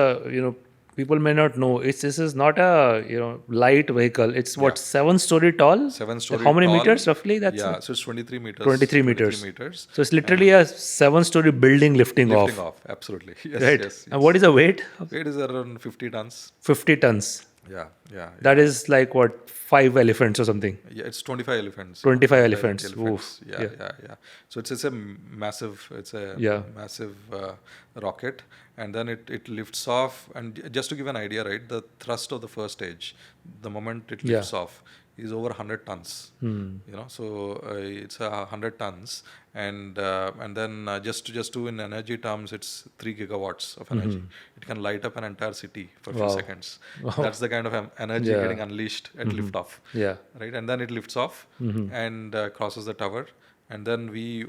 people may not know this is not a light vehicle. It's what 7-story tall.
7-story.
How many
tall.
meters roughly? That's
So it's 23 meters.
23 meters. So it's literally a 7-story building lifting off.
Absolutely. Yes,
Right.
yes.
And what is the weight?
Weight is around 50 tons.
50 tons.
Yeah.
That is like what, 5 elephants or something?
Yeah, it's 25 elephants.
25 elephants.
Yeah. So it's a massive, massive rocket, and then it lifts off. And just to give an idea, right, the thrust of the first stage, the moment it lifts off, is over 100 tons. So it's 100 tons, and then just to in energy terms, it's 3 gigawatts of energy. It can light up an entire city for a few seconds. That's the kind of energy getting unleashed at liftoff.
Yeah.
Right, and then it lifts off and crosses the tower. And then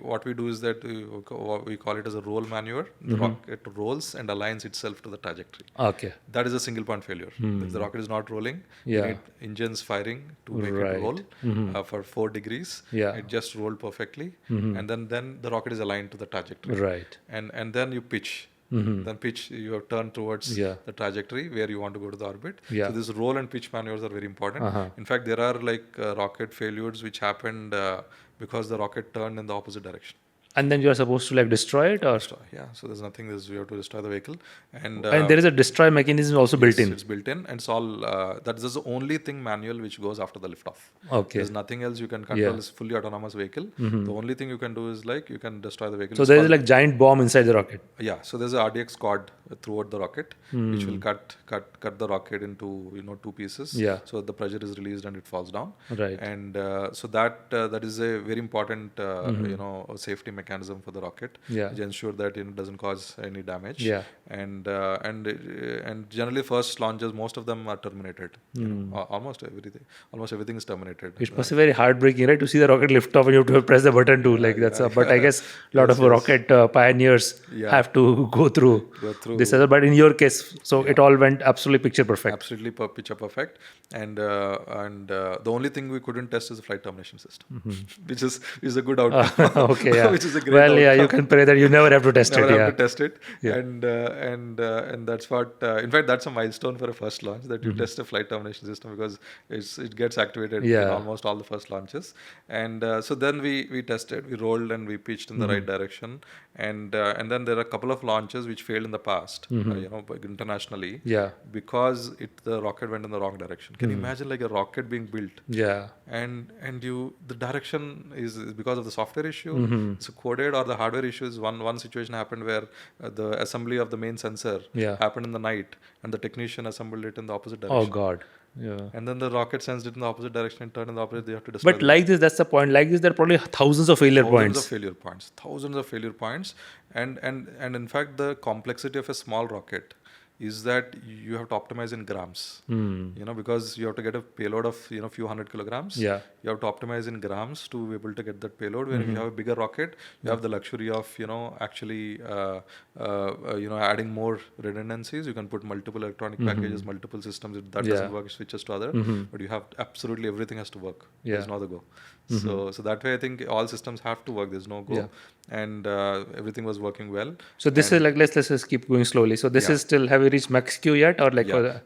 what we do is that we call it as a roll maneuver. The rocket rolls and aligns itself to the trajectory.
Okay.
That is a single point failure. If the rocket is not rolling, you need engines firing to make it roll for 4 degrees. It just rolled perfectly, and then the rocket is aligned to the trajectory.
Right.
And then you pitch. Then pitch, you have turned towards the trajectory where you want to go to the orbit. So this roll and pitch maneuvers are very important. In fact, there are rocket failures which happened because the rocket turned in the opposite direction.
And then you are supposed to destroy it, or
Yeah, so there's nothing. We have to destroy the vehicle, and
there is a destroy mechanism also built in.
It's built in, and it's all. That's the only thing manual which goes after the liftoff.
Okay.
There's nothing else you can control. It's fully autonomous vehicle. The only thing you can do is you can destroy the vehicle.
So there is giant bomb inside the rocket.
Yeah. So there's a RDX quad throughout the rocket, which will cut the rocket into 2 pieces.
Yeah.
So the pressure is released and it falls down.
Right.
And so that is a very important safety mechanism for the rocket, which ensure that it doesn't cause any damage.
Yeah.
And generally first launches, most of them are terminated. Almost everything is terminated.
It must be very heartbreaking, right, to see the rocket lift off and you have to press the button too. But I guess a lot of rocket pioneers have to go through this. But in your case, it all went absolutely picture perfect.
Absolutely picture perfect. And the only thing we couldn't test is the flight termination system, which is a good outcome.
Okay, yeah.
Which is a great outcome.
You can pray that you never have to test
never
it.
Have to test it. Yeah. And that's what. In fact, that's a milestone for a first launch, that you test a flight termination system, because it gets activated in almost all the first launches. And so then we tested, we rolled and we pitched in the right direction. And then there are a couple of launches which failed in the past, internationally, because the rocket went in the wrong direction. Can you imagine a rocket being built?
Yeah.
And the direction is because of the software issue. It's coded, or the hardware issues. One situation happened where the assembly of the main sensor happened in the night, and the technician assembled it in the opposite direction.
Oh God. Yeah.
And then the rocket sensed it in the opposite direction and turned in the opposite. They have to destroy.
But that's the point. Like this, there are probably thousands of failure points.
Thousands of failure points, and in fact, the complexity of a small rocket is that you have to optimize in grams. Because you have to get a payload of few hundred kilograms.
Yeah.
You have to optimize in grams to be able to get that payload. When you have a bigger rocket, you have the luxury of actually adding more redundancies. You can put multiple electronic packages, multiple systems. If that doesn't work, switches to other. But you have absolutely everything has to work. There's no other go. So that way, I think all systems have to work. There's no go. And everything was working well.
So this is let's just keep going slowly. So this is still, have you reached max Q yet, or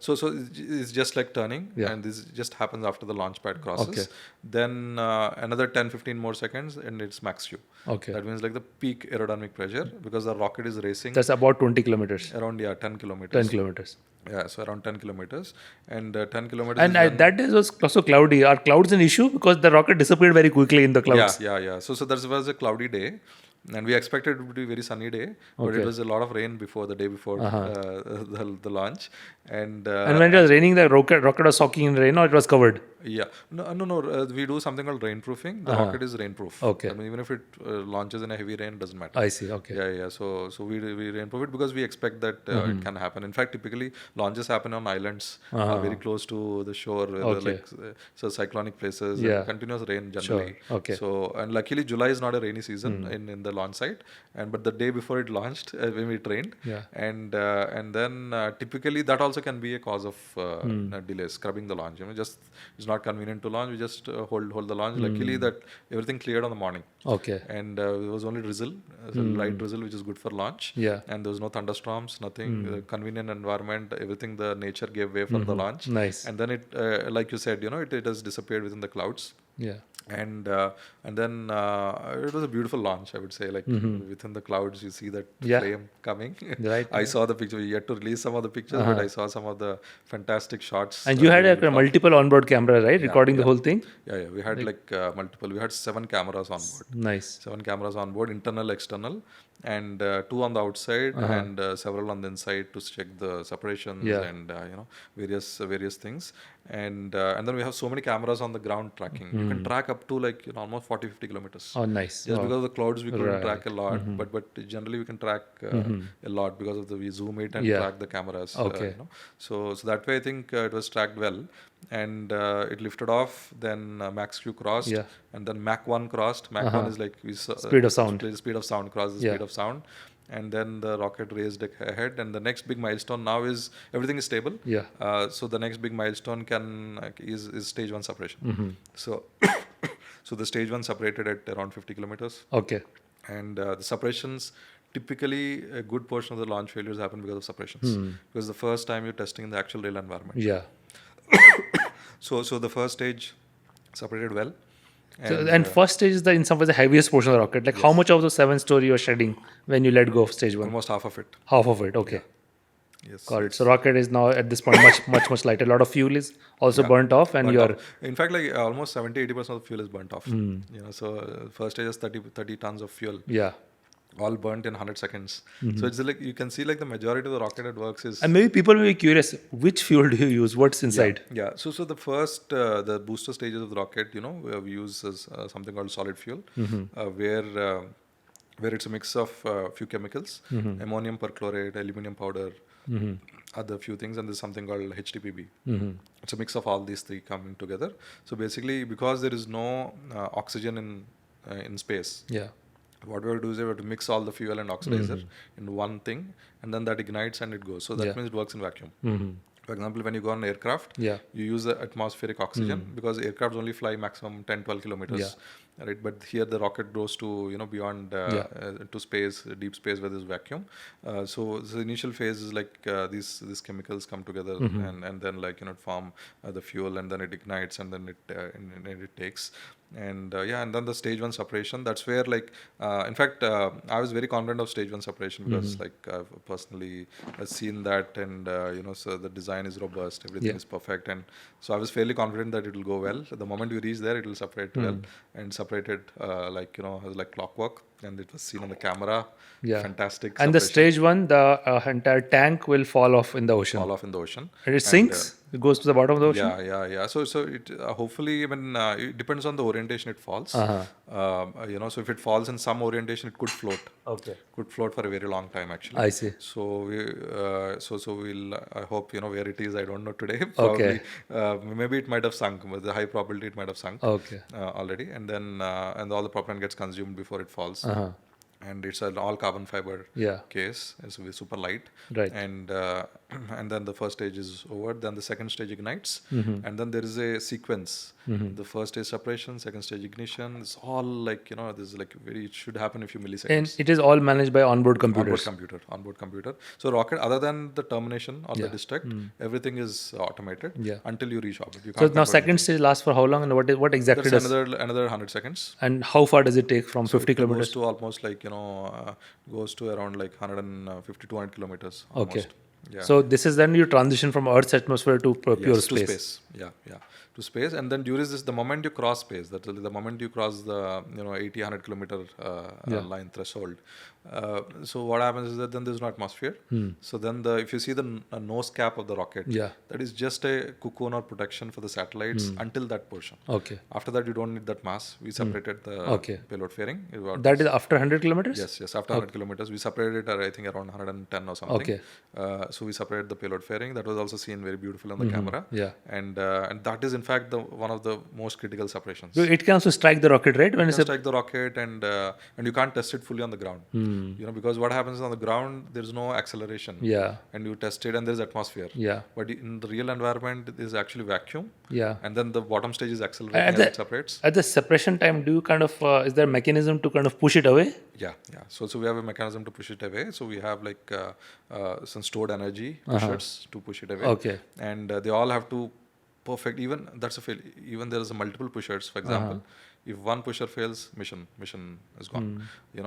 So it's just like turning, and this just happens after the launch pad crosses.
Okay.
Then another 10-15 more seconds and it's max Q.
Okay.
That means the peak aerodynamic pressure, because the rocket is racing.
That's about 20 kilometers.
Around 10 kilometers.
10 kilometers.
Yeah, so around 10 kilometers. And 10 kilometers.
And that day was also cloudy. Are clouds an issue? Because the rocket disappeared very quickly in the clouds.
Yeah. So that was a cloudy day. And we expected it to be a very sunny day, but it was a lot of rain the day before the launch. And
when it was raining, the rocket was soaking in rain, or it was covered?
Yeah. No. We do something called rainproofing. The rocket is rainproof.
Okay.
I mean, even if it launches in a heavy rain, doesn't matter.
I see. Okay.
Yeah. So we rainproof it because we expect that it can happen. In fact, typically launches happen on islands very close to the shore, where
Okay.
so cyclonic places,
Yeah.
and continuous rain generally.
Sure. Okay.
So, and luckily July is not a rainy season in the launch site. But the day before it launched, when it rained,
Yeah.
and then typically that also can be a cause of delay, scrubbing the launch. Just it's not convenient to launch. We just hold the launch. Luckily that everything cleared on the morning.
Okay.
And it was only drizzle, light drizzle, which is good for launch.
Yeah.
And there was no thunderstorms, nothing. Convenient environment, everything. The nature gave way for the launch.
Nice.
And then it, like you said, it has disappeared within the clouds.
Yeah.
And then it was a beautiful launch, I would say. Like within the clouds, you see that
Yeah.
flame coming.
Right.
I saw the picture. We yet to release some of the pictures, but I saw some of the fantastic shots.
And you had a multiple onboard camera, right? Recording the whole thing?
Yeah. We had multiple. We had 7 cameras on board.
Nice.
7 cameras on board, internal, external, and 2 on the outside and several on the inside to check the separations and various things. And then we have so many cameras on the ground tracking. You can track up to almost 40-50 kilometers.
Oh, nice.
Just
Oh.
because of the clouds, we couldn't track a lot, but generally we can track a lot because of we zoom it and track the cameras.
Okay.
So that way I think it was tracked well, and it lifted off. Then Max Q crossed, and then Mach 1 crossed. Mach 1 is like
Speed of sound.
Speed of sound, crossed the speed of sound. And then the rocket raised ahead, and the next big milestone now is everything is stable.
Yeah.
So the next big milestone is stage 1 separation. So so the stage 1 separated at around 50 kilometers.
Okay.
And the separations, typically a good portion of the launch failures happen because of separations. Because the first time you're testing in the actual real environment.
Yeah.
So the first stage separated well.
And first stage is in some ways the heaviest portion of the rocket. Like how much of the 7-story you're shedding when you let go of stage 1?
Almost half of it.
Half of it. Okay.
Yes.
Got it. So rocket is now at this point much lighter. A lot of fuel is also burnt off, and you're
in fact almost 70-80% of the fuel is burnt off. So first stage is 30 tons of fuel.
Yeah.
All burnt in 100 seconds. So it's like you can see the majority of the rocket that works is.
And maybe people may be curious, which fuel do you use? What's inside?
Yeah. So the first the booster stages of the rocket, we use something called solid fuel, where it's a mix of few chemicals, ammonium perchlorate, aluminum powder, other few things, and there's something called HTPB. It's a mix of all these 3 coming together. So basically, because there is no oxygen in space.
Yeah.
What we have to do is we have to mix all the fuel and oxidizer in one thing, and then that ignites and it goes. So that means it works in vacuum. For example, when you go on an aircraft, you use the atmospheric oxygen because aircrafts only fly maximum 10-12 kilometers. Right, but here the rocket goes to beyond to space, deep space where there's vacuum. So the initial phase is these chemicals come together and then form the fuel, and then it ignites, and then it takes. And and then the stage 1 separation, that's where in fact I was very confident of stage 1 separation because I've personally seen that, and so the design is robust, everything is perfect, and so I was fairly confident that it will go well. The moment we reach there, it will separate well, and separated like clockwork, and it was seen on the camera. Fantastic.
And the stage 1, the entire tank will fall off in the ocean. And it sinks. It goes to the bottom of the ocean.
Yeah. So it hopefully it depends on the orientation it falls. So if it falls in some orientation, it could float.
Okay.
Could float for a very long time actually.
I see.
So we'll I hope where it is. I don't know today.
Okay.
Maybe it might have sunk. With the high probability it might have sunk.
Okay.
Already, and then and all the propellant gets consumed before it falls. And it's an all carbon fiber case. It's super light.
Right.
And then the first stage is over. Then the second stage ignites, and then there is a sequence. The first stage separation, second stage ignition. It's all this is it should happen in a few milliseconds.
And it is all managed by onboard computers.
Onboard computer. So rocket, other than the termination or the destruct, everything is automated until you reach orbit.
So now second stage lasts for how long, and what exactly
does? Another 100 seconds.
And how far does it take from 50 kilometers?
Goes to almost goes to around 150 200 kilometers. Almost.
Okay.
Yeah.
So this is then you transition from Earth's atmosphere to pure
Yes,
space.
to space. Yeah, yeah, to space. And then during this, the moment you cross space, that the moment you cross the 80, 100 kilometer line threshold. So what happens is that then there's no atmosphere. So then if you see the nose cap of the rocket,
Yeah.
that is just a cocoon or protection for the satellites until that portion.
Okay.
After that, you don't need that mass. We separated the
Okay.
payload fairing.
That is after 100 kilometers?
Yes, yes. After 100 kilometers, we separated it, I think, around 110 or something.
Okay.
So we separated the payload fairing. That was also seen very beautiful on the camera.
Yeah.
And that is, in fact, one of the most critical separations.
So it can also strike the rocket, right? When
You
it's
can strike the rocket, and you can't test it fully on the ground. Because what happens on the ground, there's no acceleration.
Yeah.
And you test it, and there's atmosphere.
Yeah.
But in the real environment, there's actually vacuum.
Yeah.
And then the bottom stage is accelerating as it separates.
At the separation time, do you kind of is there a mechanism to kind of push it away?
Yeah, yeah. So we have a mechanism to push it away. So we have like some stored energy pushers to push it away.
Okay.
And they all have to perfect. Even that's a fail. Even there is a multiple pushers. For example, if one pusher fails, mission is gone.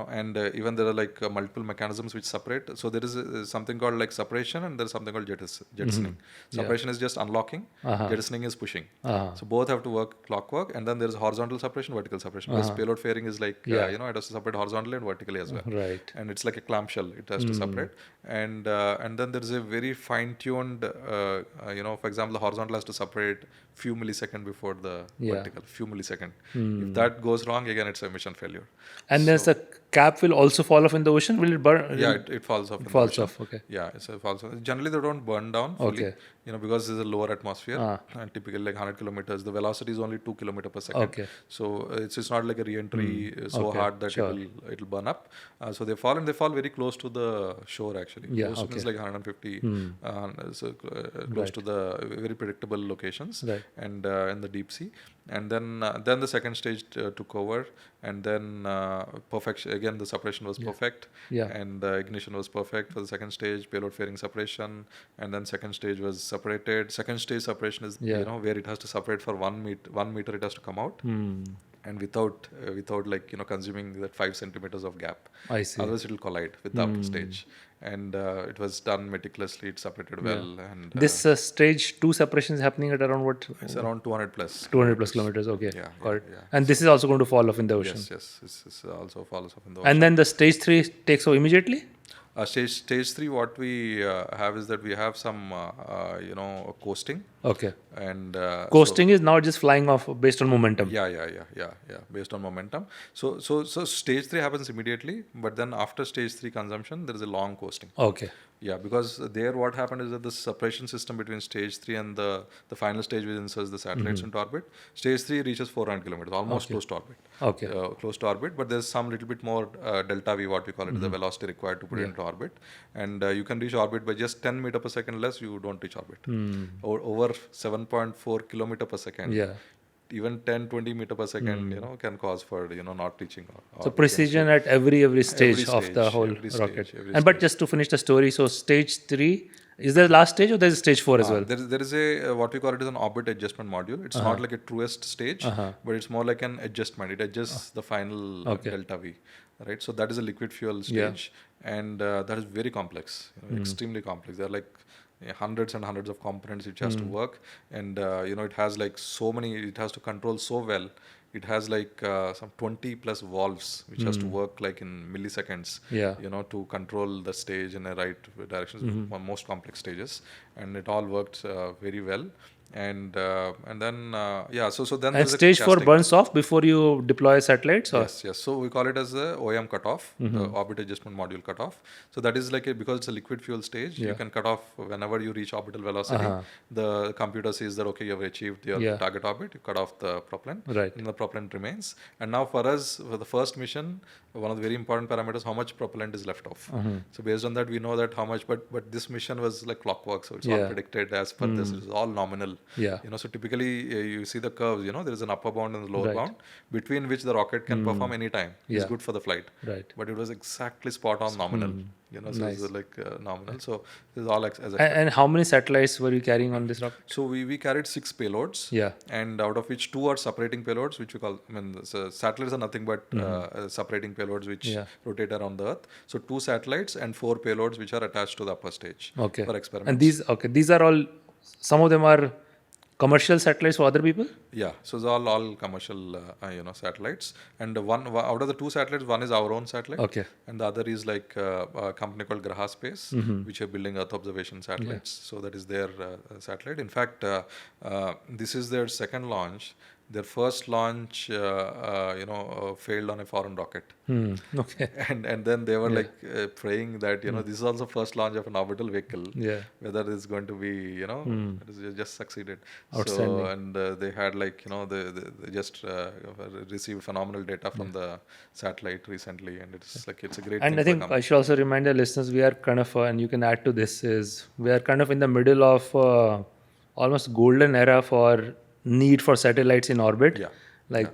And even there are like multiple mechanisms which separate. So there is something called like separation, and there is something called jettisoning. Separation is just unlocking. Jettisoning is pushing. So both have to work clockwork, and then there is horizontal separation, vertical separation. Because payload fairing is like it has to separate horizontally and vertically as well.
Right.
And it's like a clamshell. It has to separate, and then there is a very fine-tuned. For example, the horizontal has to separate few millisecond before the vertical. Few millisecond. If that goes wrong, again, it's a mission failure.
And there's a cap will also fall off in the ocean. Will it burn?
Yeah, it falls off.
It falls off. Okay.
Yeah, so it falls off. Generally, they don't burn down fully.
Okay.
Because there's a lower atmosphere, and typically like 100 kilometers, the velocity is only 2 kilometers per second.
Okay.
So it's not like a re-entry so hard that it'll burn up. So they fall, and they fall very close to the shore actually.
Yeah.
Close to means like 150, close to the very predictable locations,
Right.
and in the deep sea. And then the second stage took over, and then perfection again. The separation was perfect, and the ignition was perfect for the second stage. Payload fairing separation, and then second stage was separated. Second stage separation is where it has to separate for 1 meter. 1 meter it has to come out, and without like consuming that 5 centimeters of gap.
I see.
Otherwise it will collide with the upper stage. And it was done meticulously. It separated well, and
this stage 2 separation is happening at around what?
it's around 200 plus.
200 plus kilometers. Okay.
Yeah,
Got it.
yeah.
And this is also going to fall off in the ocean.
Yes. It's also follows up in the ocean.
And then the stage 3 takes off immediately.
Stage 3, what we have is that we have some coasting.
Okay.
And
Coasting is now just flying off based on momentum.
Yeah. Based on momentum. So stage 3 happens immediately, but then after stage 3 consumption, there is a long coasting.
Okay.
Yeah, because there what happened is that the separation system between stage 3 and the final stage which inserts the satellites into orbit, stage 3 reaches 400 kilometers, almost close to orbit.
Okay.
Close to orbit, but there's some little bit more delta V, what we call it, the velocity required to put it into orbit. And you can reach orbit by just 10 meter per second less, you don't reach orbit. Or over 7.4 kilometer per second.
Yeah.
Even 10-20 meter per second, can cause for not reaching.
So precision at every stage of the whole rocket. But just to finish the story, so stage 3 is the last stage, or there is stage 4 as well?
There is a what we call it is an orbit adjustment module. It's not like a truest stage, but it's more like an adjustment. It adjusts the final delta V, right? So that is a liquid fuel stage, and that is very complex, extremely complex. There are like hundreds and hundreds of components which has to work, and it has like so many. It has to control so well. It has like some 20 plus valves which has to work like in milliseconds. To control the stage in the right direction. One most complex stages, and it all worked very well. And then so then
and stage 4 burns off before you deploy satellites, or?
Yes. So we call it as the OM cutoff, the orbit adjustment module cutoff. So that is like because it's a liquid fuel stage, you can cut off whenever you reach orbital velocity. The computer says that okay, you have achieved your target orbit. You cut off the propellant,
right?
And the propellant remains. And now for us, for the first mission, one of the very important parameters, how much propellant is left off. So based on that, we know that how much. But this mission was like clockwork, so it's all predicted as per this. It's all nominal.
Yeah.
So typically you see the curves, there is an upper bound and the lower
Right.
bound between which the rocket can perform any time. It's
Yeah.
good for the flight.
Right.
But it was exactly spot on nominal. So
Nice.
it's like nominal. So this is all as expected.
And how many satellites were you carrying on this rocket?
So we carried 6 payloads.
Yeah.
And out of which 2 are separating payloads, which we call, satellites are nothing but separating payloads which rotate around the Earth. So 2 satellites and 4 payloads which are attached to the upper stage
Okay.
for experiments.
And these are all, some of them are commercial satellites for other people?
Yeah, so it's all commercial, satellites. And one out of the 2 satellites, one is our own satellite.
Okay.
And the other is like a company called Graha Space, which are building Earth observation satellites. So that is their satellite. In fact, this is their second launch. Their first launch, failed on a foreign rocket.
Okay.
And then they were praying that, this is also first launch of an orbital vehicle.
Yeah.
Whether it's going to be, it is just succeeded.
Outstanding.
So, and they had they just received phenomenal data from the satellite recently. And it's a great
And
thing
I think I should also remind the listeners, we are kind of, and you can add to this, is we are kind of in the middle of almost golden era for need for satellites in orbit.
Yeah.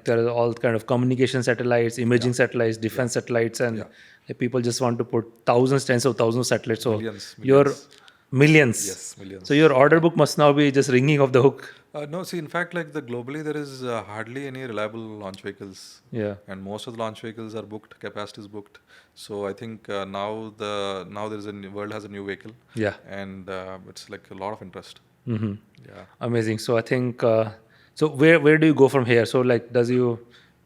There are all kind of communication satellites, imaging satellites, defense satellites, and people just want to put thousands, tens of thousands of satellites. So
Millions.
your millions.
Yes, millions.
So your order book must now be just ringing off the hook.
No, see, in fact, globally, there is hardly any reliable launch vehicles.
Yeah.
And most of the launch vehicles are booked, capacity is booked. So I think now the world has a new vehicle.
Yeah.
And it's like a lot of interest.
Mm-hmm.
Yeah.
Amazing. So I think, so where do you go from here? So does you,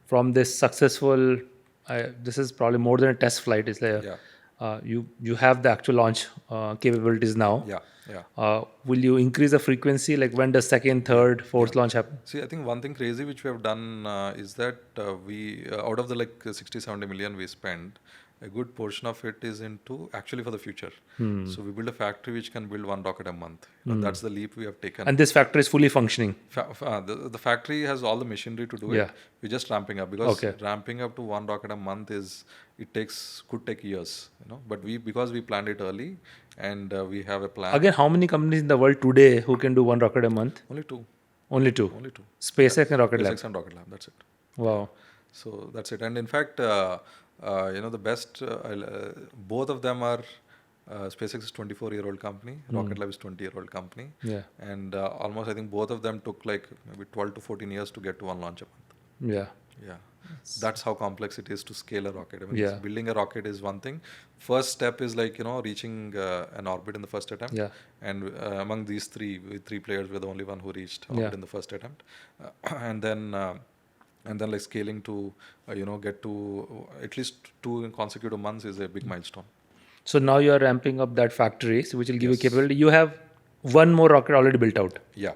from this successful, this is probably more than a test flight. It's like, you have the actual launch capabilities now.
Yeah.
Will you increase the frequency? When does second, third, fourth launch happen?
See, I think one thing crazy which we have done is that we, out of the 60-70 million we spend, a good portion of it is into actually for the future. So we build a factory which can build 1 rocket a month. That's the leap we have taken.
And this factory is fully functioning.
The factory has all the machinery to do it. We're just ramping up because ramping up to 1 rocket a month could take years. But because we planned it early and we have a plan.
Again, how many companies in the world today who can do 1 rocket a month?
Only 2.
Only two.
Only 2.
SpaceX and Rocket Lab.
SpaceX and Rocket Lab. That's it.
Wow.
So that's it. And in fact, the best, both of them are, SpaceX is 24-year-old company, Rocket Lab is 20-year-old company.
Yeah.
And almost I think both of them took maybe 12 to 14 years to get to 1 launch a month.
Yeah.
Yeah. That's how complex it is to scale a rocket. Building a rocket is one thing. First step is reaching an orbit in the first attempt.
Yeah.
And among these three players, we're the only one who reached orbit in the first attempt. And then scaling to get to at least 2 consecutive months is a big milestone.
So now you are ramping up that factory, which will give you capability. You have 1 more rocket already built out.
Yeah.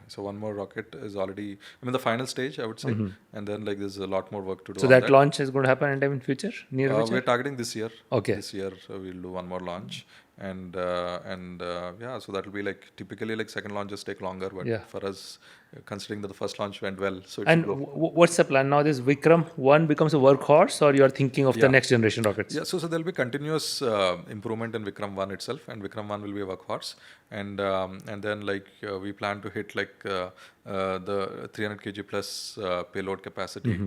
So 1 more rocket is already, the final stage, I would say. And then there's a lot more work to do.
So that launch is going to happen anytime in future, near future?
We're targeting this year.
Okay.
This year we'll do 1 more launch. And so that will be typically second launches take longer, but for us, considering that the first launch went well, so it
and what's the plan now? This Vikram 1 becomes a workhorse, or you are thinking of the next generation rockets?
Yeah, so there'll be continuous improvement in Vikram 1 itself, and Vikram 1 will be a workhorse, and then we plan to hit the 300 kg plus payload capacity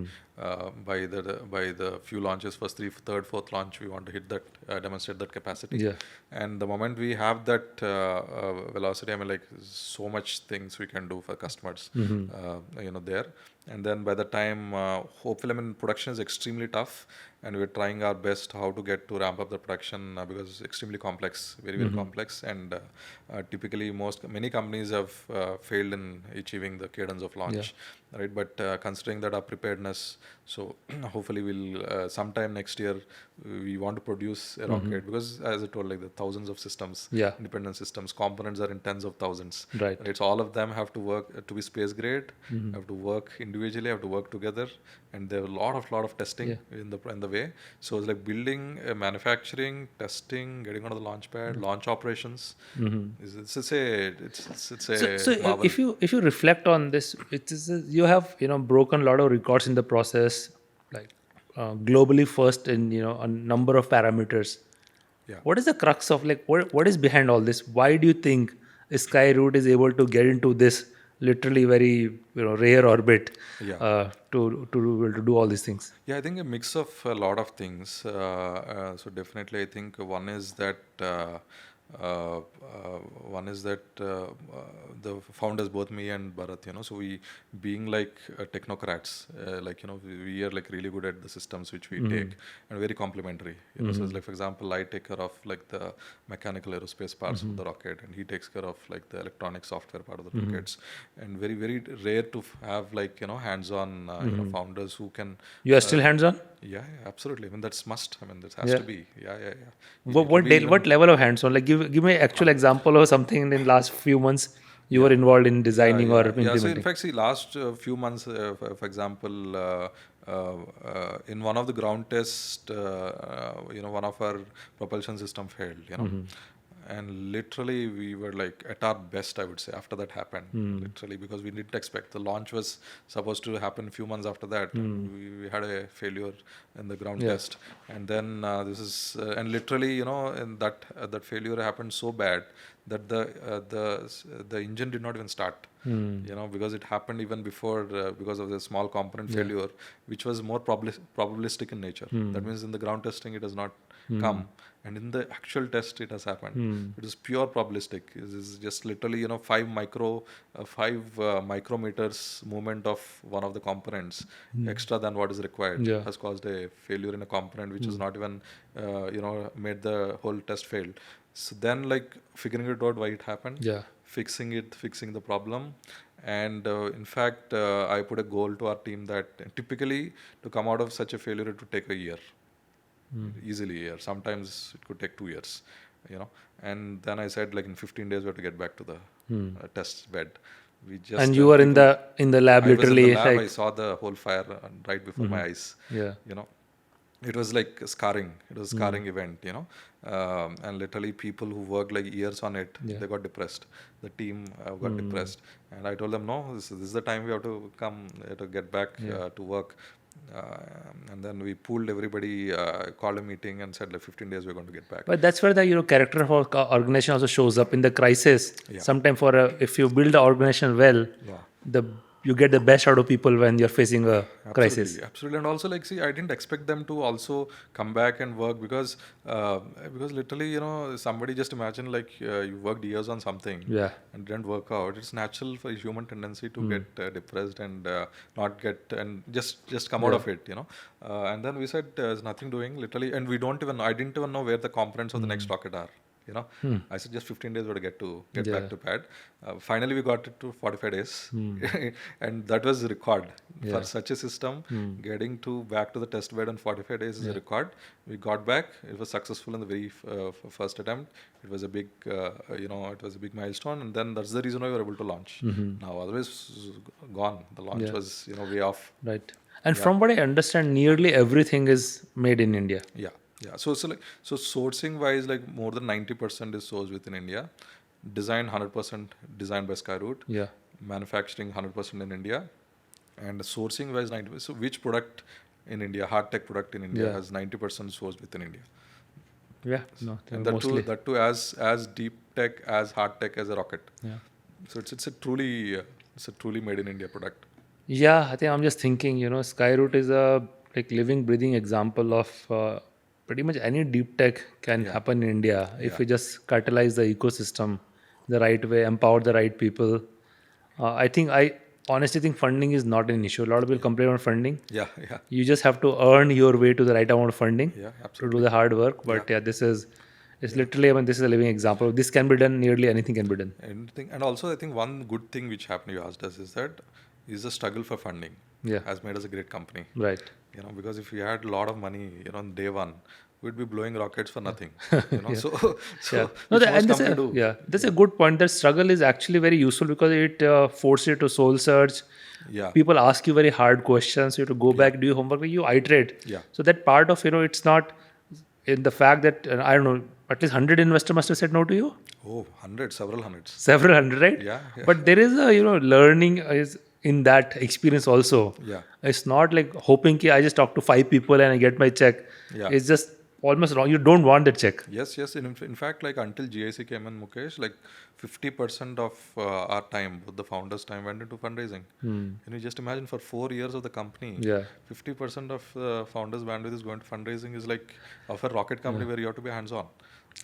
by the few launches. First, third, fourth launch, we want to hit that, demonstrate that capacity.
Yeah.
And the moment we have that velocity, so much things we can do for customers, there. And then by the time, hopefully, production is extremely tough, and we're trying our best how to get to ramp up the production because it's extremely complex, very, very complex. And typically, many companies have failed in achieving the cadence of launch, right? But considering that our preparedness, so hopefully we'll sometime next year we want to produce a rocket because, as I told, the thousands of systems, independent systems, components are in tens of thousands.
Right.
It's all of them have to work to be space grade, have to work individually, have to work together, and there are a lot of testing in the way. So it's building, manufacturing, testing, getting onto the launch pad, launch operations. It's a
So
marvel.
if you reflect on this, you have broken a lot of records in the process, globally first in a number of parameters.
Yeah.
What is the crux of what is behind all this? Why do you think? Skyroot is able to get into this literally very rare orbit to do all these things?
Yeah, I think a mix of a lot of things. So definitely, I think one is that the founders, both me and Bharat, so we being like technocrats, we are like really good at the systems which we take and very complementary. So it's like, for example, I take care of like the mechanical aerospace parts of the rocket, and he takes care of like the electronic software part of the rockets. And very, very rare to have like, hands-on, founders who can.
You are still hands-on?
Yeah, absolutely. I mean, that's must. I mean, that has to be. Yeah.
What level of hands-on? Like, give me an actual example of something in the last few months you were involved in designing or implementing.
Yeah, so in fact, see, last few months, for example, in one of the ground tests, one of our propulsion system failed, and literally we were like at our best, I would say, after that happened, literally, because we didn't expect. The launch was supposed to happen a few months after that. We had a failure in the ground test, and then and literally, and that failure happened so bad that the engine did not even start, because it happened even before, because of the small component failure, which was more probabilistic in nature. That means in the ground testing it has not come, and in the actual test it has happened. It is pure probabilistic. It is just literally 5 micrometers movement of one of the components extra than what is required has caused a failure in a component which is not even made the whole test fail. So then, like, figuring it out why it happened, fixing the problem. And in fact, I put a goal to our team that typically to come out of such a failure, it would take a year, easily a year. Sometimes it could take 2 years, And then I said, like, in 15 days, we have to get back to the test bed. We just
and you were in the lab, literally.
I was in the lab. I saw the whole fire right before my eyes. It was like scarring. It was a scarring event, and literally people who worked like years on it, they got depressed. The team got depressed, and I told them, no, this is the time we have to come to get back to work. And then we pooled everybody, called a meeting, and said, like, 15 days we're going to get back.
But that's where the character of our organization also shows up in the crisis. Sometimes if you build the organization well, you get the best out of people when you're facing a crisis.
Absolutely. And also, like, see, I didn't expect them to also come back and work because literally, somebody just imagine, like, you worked years on something and didn't work out. It's natural for a human tendency to get depressed and not get, and just come out of it, And then we said, there's nothing doing, literally, and I didn't even know where the components of the next rocket are. I said just 15 days we had to get back to pad. Finally, we got it to 45 days, and that was a record for such a system. Getting back to the test bed in 45 days is a record. We got back. It was successful in the very first attempt. It was a big, it was a big milestone, and then that's the reason why we were able to launch. Now, otherwise, gone. The launch was way off.
Right. And from what I understand, nearly everything is made in India.
Yeah. So sourcing wise, like, more than 90% is sourced within India. Design 100% designed by Skyroot. Manufacturing 100% in India, and sourcing wise 90%. So which product in India, hard tech product in India, has 90% sourced within India? And that too as deep tech, as hard tech as a rocket. So it's a truly made in India product.
I think I'm just thinking, Skyroot is a living, breathing example of pretty much any deep tech can happen in India if we just catalyze the ecosystem the right way, empower the right people. I honestly think funding is not an issue. A lot of people complain about funding. You just have to earn your way to the right amount of funding to do the hard work. But it's literally, this is a living example. This can be done. Nearly anything can be done.
And also, I think one good thing which happened, you asked us, is that the struggle for funding has made us a great company.
Right.
Because if we had a lot of money, on day one, we'd be blowing rockets for nothing.
That's a good point. That struggle is actually very useful because it forces you to soul search. People ask you very hard questions. You have to go back, do your homework, you iterate. So that part of, it's not in the fact that, I don't know, at least 100 investors must have said no to you.
Oh, several hundreds.
Several hundred, right?
Yeah.
But there is a, learning is in that experience also. It's not like hoping I just talk to 5 people and I get my check. It's just almost wrong. You don't want that check.
Yes, yes. In fact, like until GIC came in, Mukesh, like 50% of our time, the founders' time, went into fundraising. Can you just imagine for 4 years of the company,
Yeah.
50% of founders' bandwidth is going to fundraising is like of a rocket company where you have to be hands-on,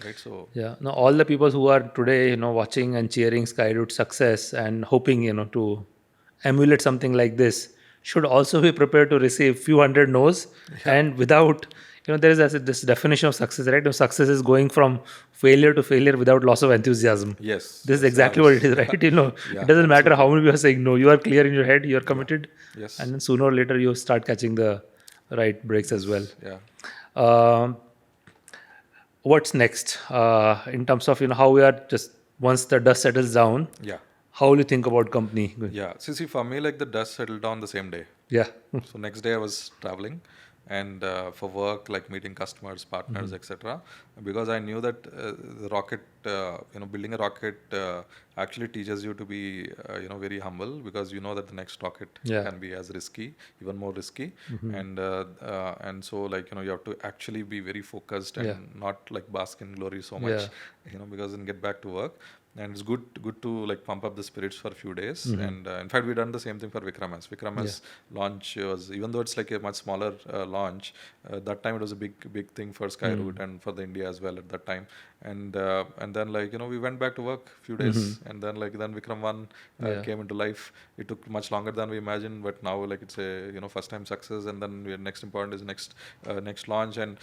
right? So
Yeah. Now, all the people who are today, watching and cheering Skyroot's success and hoping, to emulate something like this should also be prepared to receive few hundred no's and without, there is this definition of success, right? Success is going from failure to failure without loss of enthusiasm.
yes,
This is
yes,
exactly what it is, right?
Yeah,
It doesn't matter how many people are saying no. You are clear in your head, you are committed.
Yes.
And then sooner or later you start catching the right breaks as well.
Yeah.
Um, what's next in terms of how we are just once the dust settles down,
Yeah.
how will you think about company?
Yeah. See, for me, like the dust settled down the same day.
Yeah.
So next day I was traveling and for work, like meeting customers, partners, etc. Because I knew that the rocket, building a rocket actually teaches you to be, very humble, because you know that the next rocket
Yeah.
can be as risky, even more risky, and so like you have to actually be very focused and
Yeah.
not like bask in glory so much, because then get back to work. And it's good to like pump up the spirits for a few days. And in fact, we done the same thing for Vikramas. Vikramas launch was, even though it's like a much smaller launch, that time it was a big thing for Skyroot and for the India as well at that time. And then like we went back to work few days, and then Vikram 1 came into life. It took much longer than we imagined, but now like it's a first time success. And then next important is next launch, and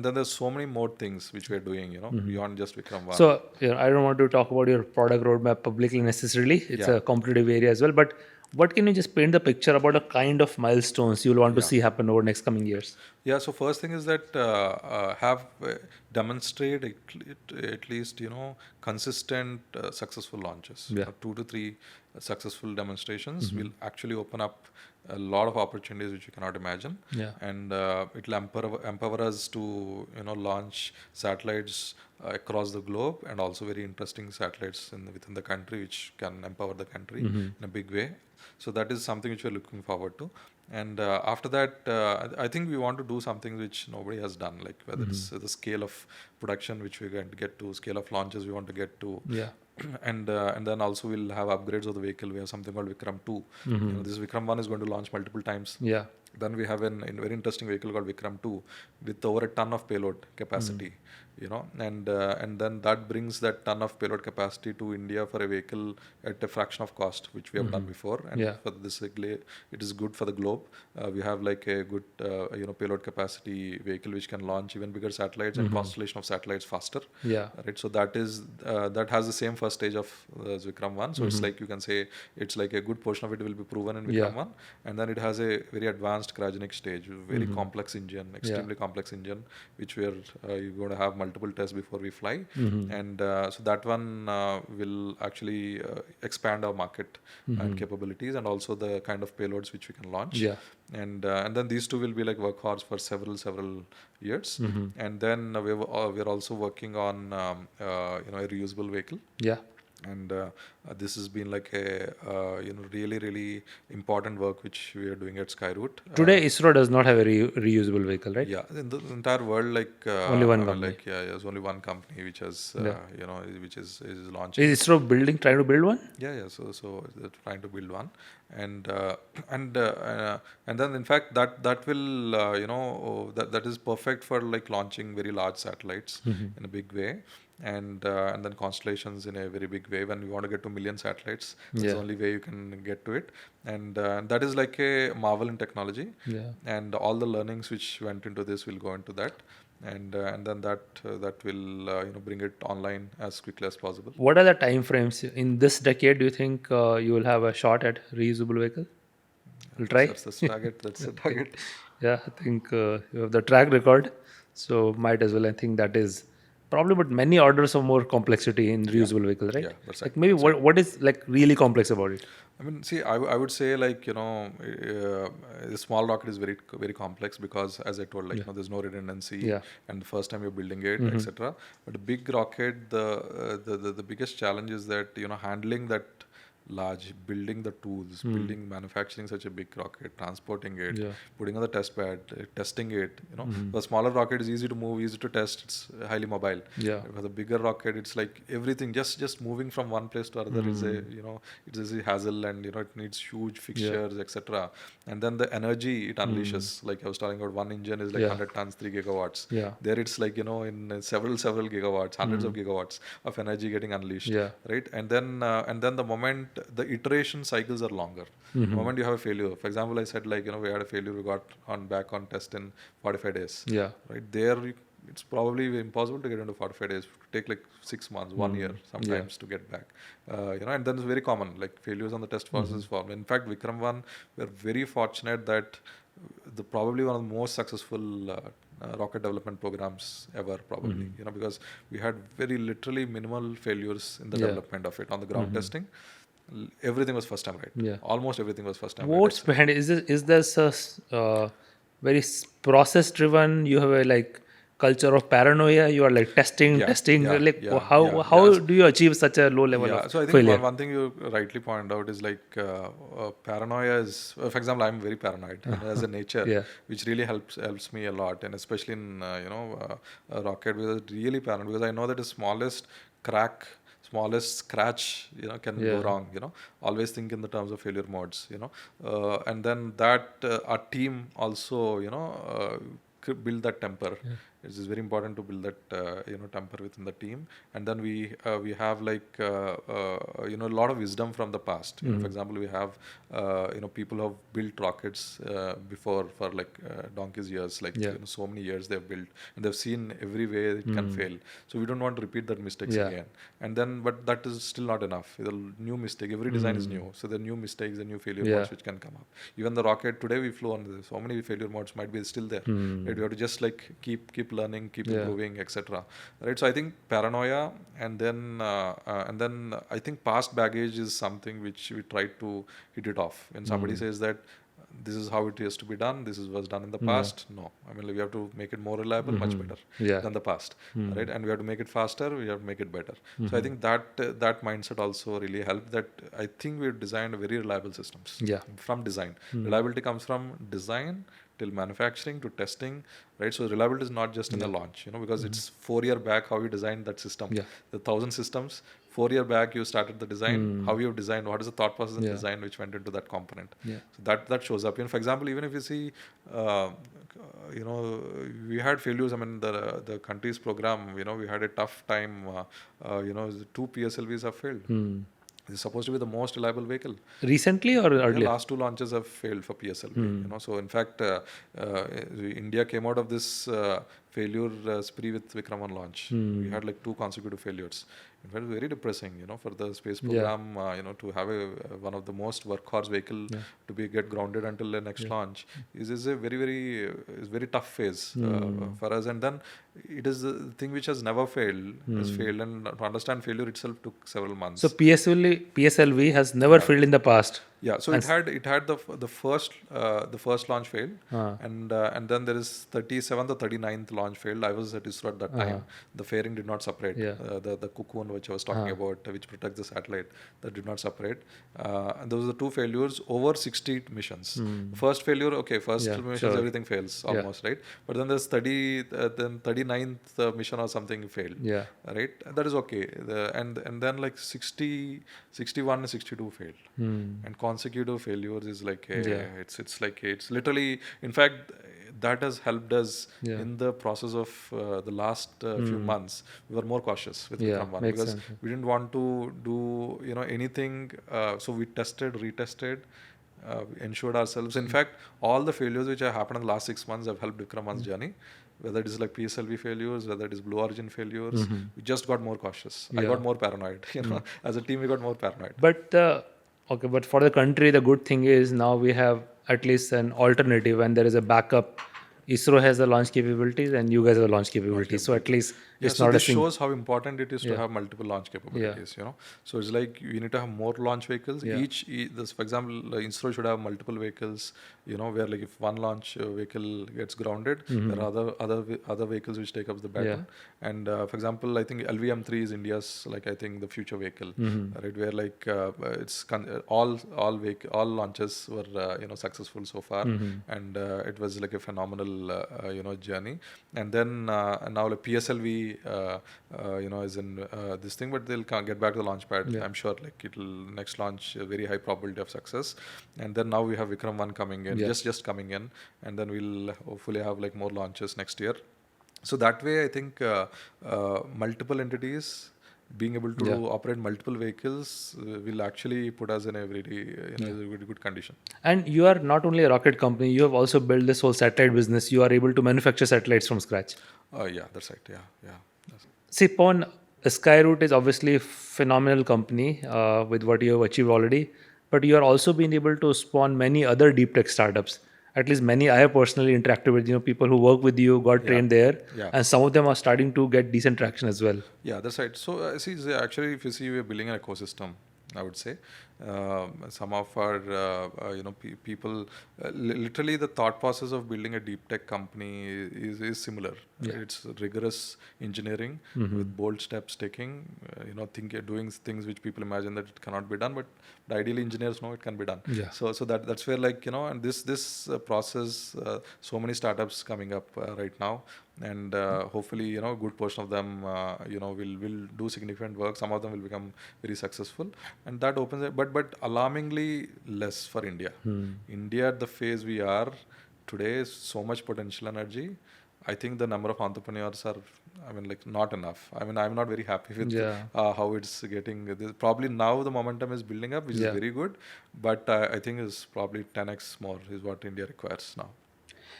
then there's so many more things which we're doing beyond just Vikram 1.
So I don't want to talk about your product roadmap publicly necessarily. It's a competitive area as well. But what can you just paint the picture about the kind of milestones you'll want to see happen over next coming years?
Yeah. So first thing is that have demonstrate at least consistent successful launches. 2 to 3 successful demonstrations will actually open up a lot of opportunities which you cannot imagine. And it will empower us to launch satellites across the globe, and also very interesting satellites within the country which can empower the country in a big way. So that is something which we're looking forward to. And after that, I think we want to do something which nobody has done, like whether it's the scale of production which we're going to get to, scale of launches we want to get to. And then also we'll have upgrades of the vehicle. We have something called Vikram 2. This Vikram 1 is going to launch multiple times. Then we have a very interesting vehicle called Vikram 2 with over a ton of payload capacity. And then that brings that ton of payload capacity to India for a vehicle at a fraction of cost, which we have done before. And for this, it is good for the globe. We have like a good, payload capacity vehicle which can launch even bigger satellites and constellation of satellites faster. Right. So that has the same first stage of as Vikram 1. So it's like you can say it's like a good portion of it will be proven in Vikram 1, and then it has a very advanced cryogenic stage, very complex engine, extremely complex engine, which you're going to have multiple tests before we fly. And so that one will actually expand our market and capabilities, and also the kind of payloads which we can launch. And then these two will be like workhorse for several years. And then we're also working on a reusable vehicle. And this has been like a really really important work which we are doing at Skyroot.
Today ISRO does not have a reusable vehicle, right?
In the entire world, like
only one company.
there's only one company which has which is launching.
Is ISRO trying to build one?
So they're trying to build one, and then in fact that will that is perfect for like launching very large satellites in a big way. And then constellations in a very big way. When we want to get to million satellites, that's the only way you can get to it. And that is like a marvel in technology. And all the learnings which went into this will go into that. And then that will bring it online as quickly as possible.
What are the time frames in this decade? Do you think you will have a shot at reusable vehicle? We'll try.
That's the target. That's the target.
I think you have the track record, so might as well. I think that is probably, but many orders of more complexity in reusable vehicle, right?
That's
like maybe what is like really complex about it?
I mean, see, I would say like the small rocket is very very complex because, as I told, like there's no redundancy, and the first time you're building it, etc. But a big rocket, the biggest challenge is that handling that large, building the tools, building, manufacturing such a big rocket, transporting it,
Yeah.
putting on the test bed, testing it. The smaller rocket is easy to move, easy to test. It's highly mobile.
Yeah.
For the bigger rocket, it's like everything just moving from one place to another is a it is a hassle, and it needs huge fixtures, etc. And then the energy it unleashes, like I was talking about, one engine is like 100 tons, 3 gigawatts.
Yeah.
There it's like in several gigawatts, hundreds of gigawatts of energy getting unleashed.
Yeah.
Right, and then the moment the iteration cycles are longer. The moment you have a failure, for example, I said like we had a failure, we got back on test in 45 days.
Yeah.
Right there, it's probably impossible to get into 45 days. It take like 6 months, 1 year sometimes to get back. And then it's very common, like failures on the test process form. In fact, Vikram 1, we're very fortunate that probably one of the most successful rocket development programs ever, probably. Because we had very literally minimal failures in the development of it. On the ground testing, everything was first time right.
Yeah.
Almost everything was first time
What's
right.
behind it? Is this a very process driven? You have a like culture of paranoia. You are like testing. How do you achieve such a low level of
so I think
failure?
one thing you rightly pointed out is like paranoia is, for example, I'm very paranoid as a nature, which really helps me a lot, and especially in a rocket, because it's really paranoid, because I know that the smallest crack, smallest scratch can go wrong. Always think in the terms of failure modes. And then that our team also build that temper. It is very important to build that temper within the team. And then we have like a lot of wisdom from the past. For example, we have people who have built rockets before for like donkey's years, like so many years they've built, and they've seen every way it can fail. So we don't want to repeat that mistakes again. And then, but that is still not enough. The new mistake, every design is new, so there are new mistakes and new failure modes which can come up. Even the rocket today we flew on, so many failure modes might be still there. Right? We have to just like keep learning, keep improving, etc. Right? So I think paranoia, and then I think past baggage is something which we try to hit it off. When somebody says that this is how it has to be done, this was done in the past, no. I mean, we have to make it more reliable, much better than the past, right? And we have to make it faster, we have to make it better. So I think that mindset also really helped. That I think we've designed very reliable systems from design. Reliability comes from design till manufacturing to testing, right? So reliability is not just in the launch, because it's 4 year back how you designed that system. The 1,000 systems, 4 year back you started the design, how you designed, what is the thought process in design which went into that component. So that shows up. For example, even if you see, we had failures. I mean, the country's program, we had a tough time. 2 PSLVs have failed. It's supposed to be the most reliable vehicle.
Recently or earlier?
The last 2 launches have failed for PSLV. So in fact, India came out of this failure spree with Vikram 1 launch. We had like 2 consecutive failures. In fact, it was very depressing, for the space program, to have one of the most workhorse vehicle to get grounded until the next launch is a very tough phase for us. And then it is the thing which has never failed, has failed, and to understand failure itself took several months.
So PSLV has never failed in the past.
Yeah, so it had the first launch failed, and then there is 37th or 39th launch failed. I was at ISRO at that time. The fairing did not separate. The cocoon which I was talking about, which protects the satellite, that did not separate. And those are the 2 failures over 60 missions. First failure, first missions everything fails almost, right? But then there's 39th mission or something failed. Right? That is okay. And then like 60, 61 and 62 failed. And consecutive failures is like it's literally, in fact, that has helped us in the process of the last few months. We were more cautious with Vikram 1 because we didn't want to do anything. So we tested, retested, ensured ourselves. In fact, all the failures which have happened in the last 6 months have helped Vikram 1's journey. Whether it is like PSLV failures, whether it is Blue Origin failures, we just got more cautious. I got more paranoid. As a team, we got more paranoid.
But but for the country, the good thing is now we have at least an alternative, and there is a backup. ISRO has the launch capabilities, and you guys have the launch capabilities. So at least It's
so
not a
this
single.
shows how important it is to have multiple launch capabilities. So it's like you need to have more launch vehicles. This, for example, ISRO should have multiple vehicles. Where like if one launch vehicle gets grounded, there are other vehicles which take up the baton. And for example, I think LVM3 is India's I think the future vehicle, right? Where all launches were successful so far, and it was like a phenomenal journey. And then now PSLV is in this thing, but they'll get back to the launch pad. I'm sure it'll next launch a very high probability of success. And then now we have Vikram 1 coming in, just coming in, and then we'll hopefully have more launches next year. So that way, I think multiple entities being able to operate multiple vehicles will actually put us in a very good condition.
And you are not only a rocket company, you have also built this whole satellite business. You are able to manufacture satellites from scratch.
Yeah, that's right.
See, Pawan, Skyroot is obviously a phenomenal company with what you have achieved already, but you are also been able to spawn many other deep tech startups. At least many I have personally interacted with, people who work with you, got trained there, and some of them are starting to get decent traction as well.
Yeah, that's right. So actually, if you see, we're building an ecosystem, I would say. Some of our people, literally the thought process of building a deep tech company is similar. It's rigorous engineering with bold steps taking, doing things which people imagine that it cannot be done, but ideally engineers know it can be done. So that's where and this process, so many startups coming up right now. And hopefully, a good portion of them, will do significant work. Some of them will become very successful, and that opens it. But alarmingly less for India. India at the phase we are today is so much potential energy. I think the number of entrepreneurs are, not enough. I'm not very happy with how it's getting. Probably now the momentum is building up, which is very good. But I think is probably 10x more is what India requires now.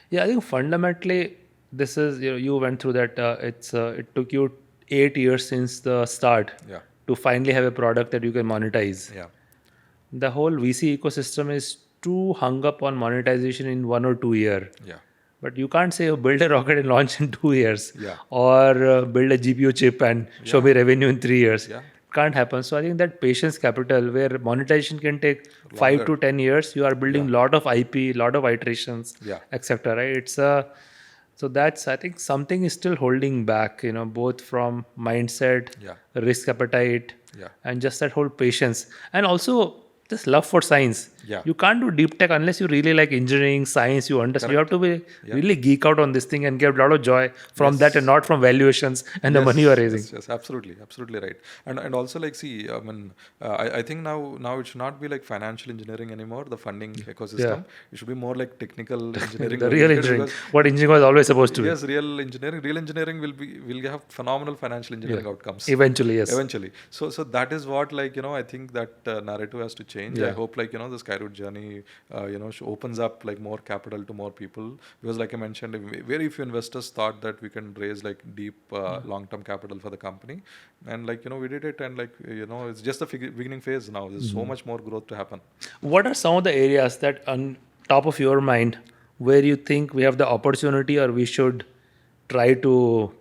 Yeah, I think fundamentally, this is, you went through that. It took you 8 years since the start to finally have a product that you can monetize.
Yeah.
The whole VC ecosystem is too hung up on monetization in 1 or 2 years.
Yeah.
But you can't say build a rocket and launch in 2 years, or build a GPU chip and show me revenue in 3 years. Can't happen. So I think that patience capital, where monetization can take 5 to 10 years, you are building lot of IP, lot of iterations, etc. Right? So that's, I think something is still holding back, both from mindset, risk appetite, and just that whole patience, and also this love for science. You can't do deep tech unless you really like engineering, science, you understand. You have to be really geek out on this thing and get a lot of joy from that, and not from valuations and the money you are raising.
Yes, absolutely right. And also I think now it should not be like financial engineering anymore, the funding ecosystem. It should be more like technical engineering.
The real engineering, what engineering was always supposed to be.
Yes, real engineering will have phenomenal financial engineering outcomes.
Eventually, yes.
So that is what I think that narrative has to change. I hope the Skyroot journey opens up more capital to more people, because like I mentioned, very few investors thought that we can raise deep long-term capital for the company, and we did it, and it's just the beginning phase now. There's so much more growth to happen.
What are some of the areas that on top of your mind where you think we have the opportunity, or we should try to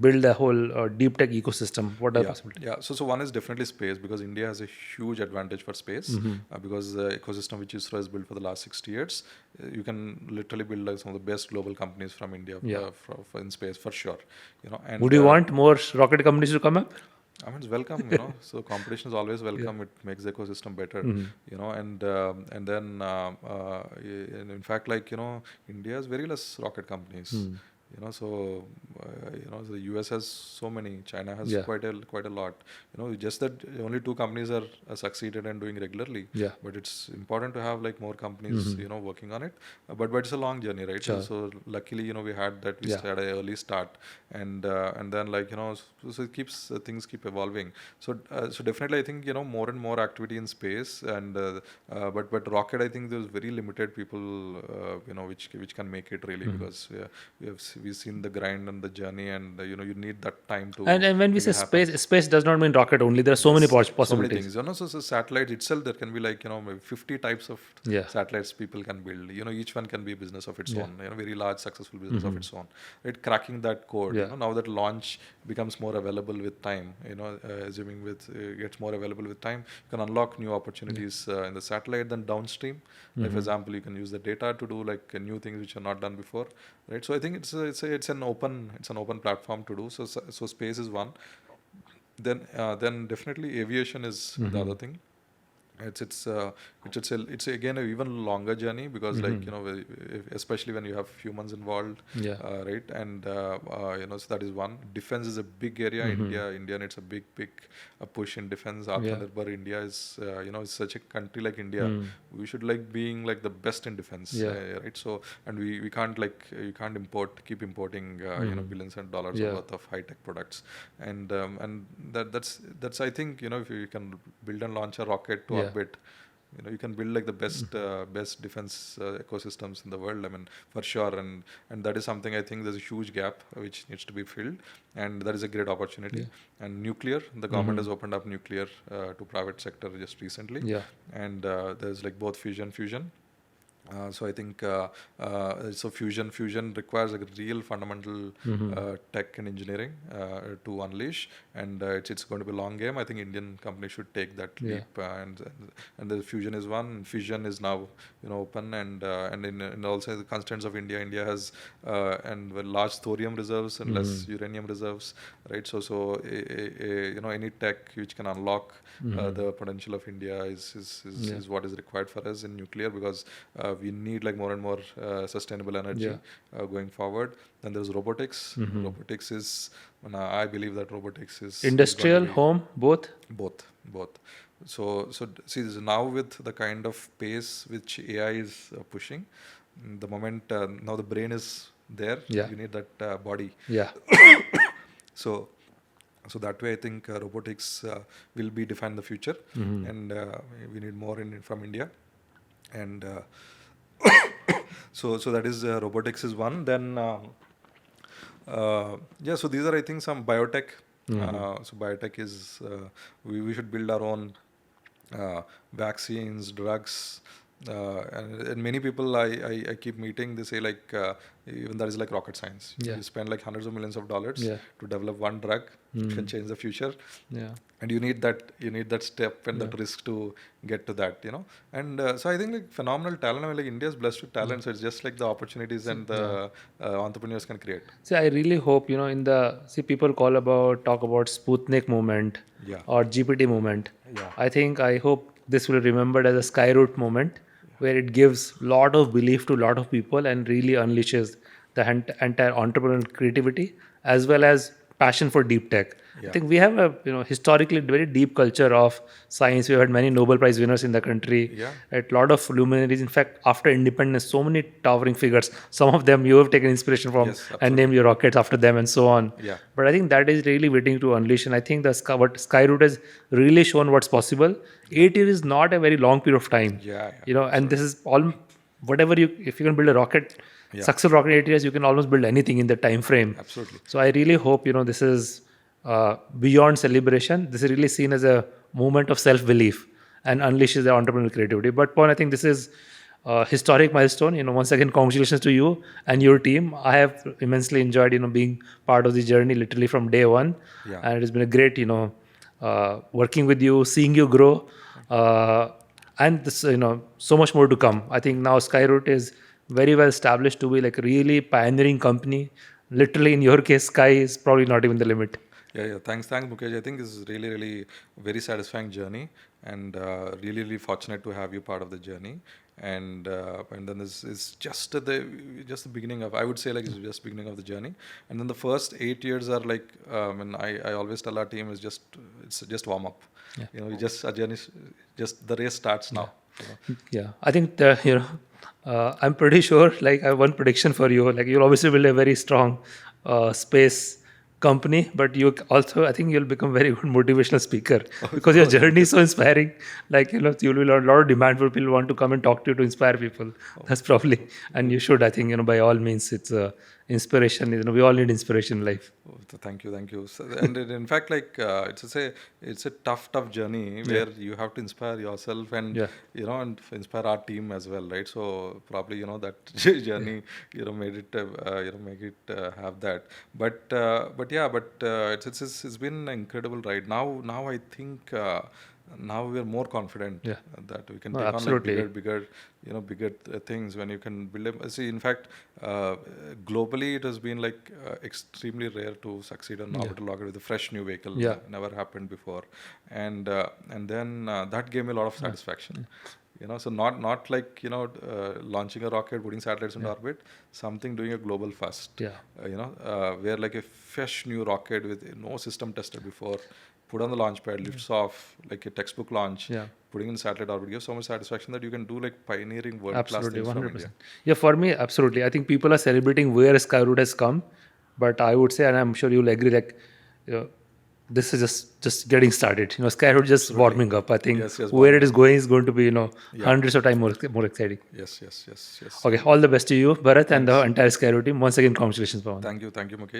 build a whole deep tech ecosystem? What are the possibilities?
Yeah. So one is definitely space, because India has a huge advantage for space, because the ecosystem which ISRO has built for the last 60 years, you can literally build some of the best global companies from India for in space for sure. And
would you want more rocket companies to come up?
It's welcome, So competition is always welcome. It makes the ecosystem better, and then in fact, India has very less rocket companies. So the US has so many, China has quite a lot. Just that only 2 companies are succeeded and doing regularly. But it's important to have more companies, working on it. But it's a long journey, right? So luckily, we had that. We had an early start, and then so it keeps things keep evolving. So definitely, I think more and more activity in space, and but rocket, I think there's very limited people, which can make it really, because we've seen the grind and the journey, and you need that time to.
And when we
make
say
it happen.
space does not mean rocket only. There are so many
So many
possibilities.
things. So satellite itself, there can be like maybe 50 types of
Yeah.
satellites people can build. Each one can be a business of its
Yeah.
own. Very large successful business of its own. Right, cracking that code.
Yeah.
Now that launch becomes more available with time. Assuming with gets more available with time, you can unlock new opportunities in the satellite. Then downstream, like for example, you can use the data to do like new things which are not done before. Right. So I think it's an open platform to do. So space is one. Then definitely aviation is the other thing. It's again an even longer journey because especially when you have humans involved,
Yeah.
right? And so that is one. Defense is a big area. India needs a big push in defense. Atmanirbhar India is is such a country like India. We should being like the best in defense, right? So and we can't you can't keep importing billions of dollars worth of high tech products, and that's I think if you can build and launch a rocket to orbit, you can build like the best defense ecosystems in the world. I mean, for sure, and that is something I think there's a huge gap which needs to be filled, and that is a great opportunity. And nuclear, the government has opened up nuclear to private sector just recently, and there's like both fusion. So I think so fusion requires like a real fundamental tech and engineering to unleash, and it's going to be a long game. I think Indian companies should take that leap, and the fusion is one. Fission is now open, and also the constraints of India. India has large thorium reserves and less uranium reserves, right? So any tech which can unlock the potential of India is what is required for us in nuclear, because we need like more and more sustainable energy going forward. Then there's robotics. Robotics is, I believe that robotics is
Industrial, home, both?
Both. So see, now with the kind of pace which AI is pushing, the moment now the brain is there, you need that body. So that way I think robotics will be define the future, and we need more from India. And so that is robotics is one. Then so these are I think some biotech. So biotech is we should build our own vaccines, drugs, and many people I keep meeting, they say even that is like rocket science. You spend like hundreds of millions of dollars to develop one drug which can change the future. And you need that step and that risk to get to that, And so I think like phenomenal talent. I mean, like India is blessed with talent, so it's just like the opportunities and the entrepreneurs can create.
See, I really hope, people talk about Sputnik moment or GPT moment. I hope this will be remembered as a Skyroot moment, where it gives lot of belief to a lot of people and really unleashes the entire entrepreneurial creativity as well as passion for deep tech. I think we have a historically very deep culture of science. We've had many Nobel Prize winners in the country. A lot of luminaries. In fact, after independence, so many towering figures. Some of them you have taken inspiration from and named your rockets after them and so on. But I think that is really waiting to unleash. And I think what Skyroot has really shown what's possible. 8 years is not a very long period of time. And this is all whatever if you can build a rocket. Successful rocket 8 years, you can almost build anything in the time frame.
Absolutely.
So I really hope this is beyond celebration. This is really seen as a movement of self-belief and unleashes the entrepreneurial creativity. But Pawan, I think this is a historic milestone. Once again, congratulations to you and your team. I have immensely enjoyed being part of the journey literally from day one, and it has been a great working with you, seeing you grow, and this so much more to come. I think now Skyroot is very well established to be like a really pioneering company. Literally, in your case, sky is probably not even the limit.
Thanks, Mukesh. I think this is really very satisfying journey, and really fortunate to have you part of the journey. And then this is just the beginning of, I would say, like it's just beginning of the journey. And then the first 8 years are like, I always tell our team it's just warm up. Our journey, just the race starts now.
I think I'm pretty sure. Like I have one prediction for you. Like you'll obviously build a very strong space company, but you also, I think you'll become a very good motivational speaker because your journey is so inspiring. Like you'll be a lot of demand for people who want to come and talk to you to inspire people. That's probably, and you should. I think by all means, it's inspiration. We all need inspiration in life.
Oh, thank you. So, and in fact, like it's a tough journey where you have to inspire yourself and
Yeah.
and inspire our team as well, right? So probably that journey made it make it have that. But it's been an incredible ride. Now I think. Now we are more confident
Yeah.
that we can
No,
take
absolutely.
on like bigger things when you can build them. See, in fact, globally it has been like extremely rare to succeed on orbital rocket with a fresh new vehicle.
Yeah.
Never happened before, and then that gave me a lot of satisfaction. So not like launching a rocket, putting satellites in orbit, something doing a global first.
Yeah.
Where like a fresh new rocket with no system tested before, put on the launch pad, lifts off like a textbook launch,
Yeah.
putting in satellite orbit gives so much satisfaction that you can do like pioneering world class
Absolutely,
things from
100%.
India.
Yeah, for me, absolutely. I think people are celebrating where Skyroot has come, but I would say, and I'm sure you'll agree, like this is just getting started. Skyroot just warming up. I think
Yes,
where it is going is going to be hundreds of times more exciting.
Yes.
Okay, all the best to you, Bharat, and the entire Skyroot team. Once again, congratulations, Pawan.
Thank you, Mukesh.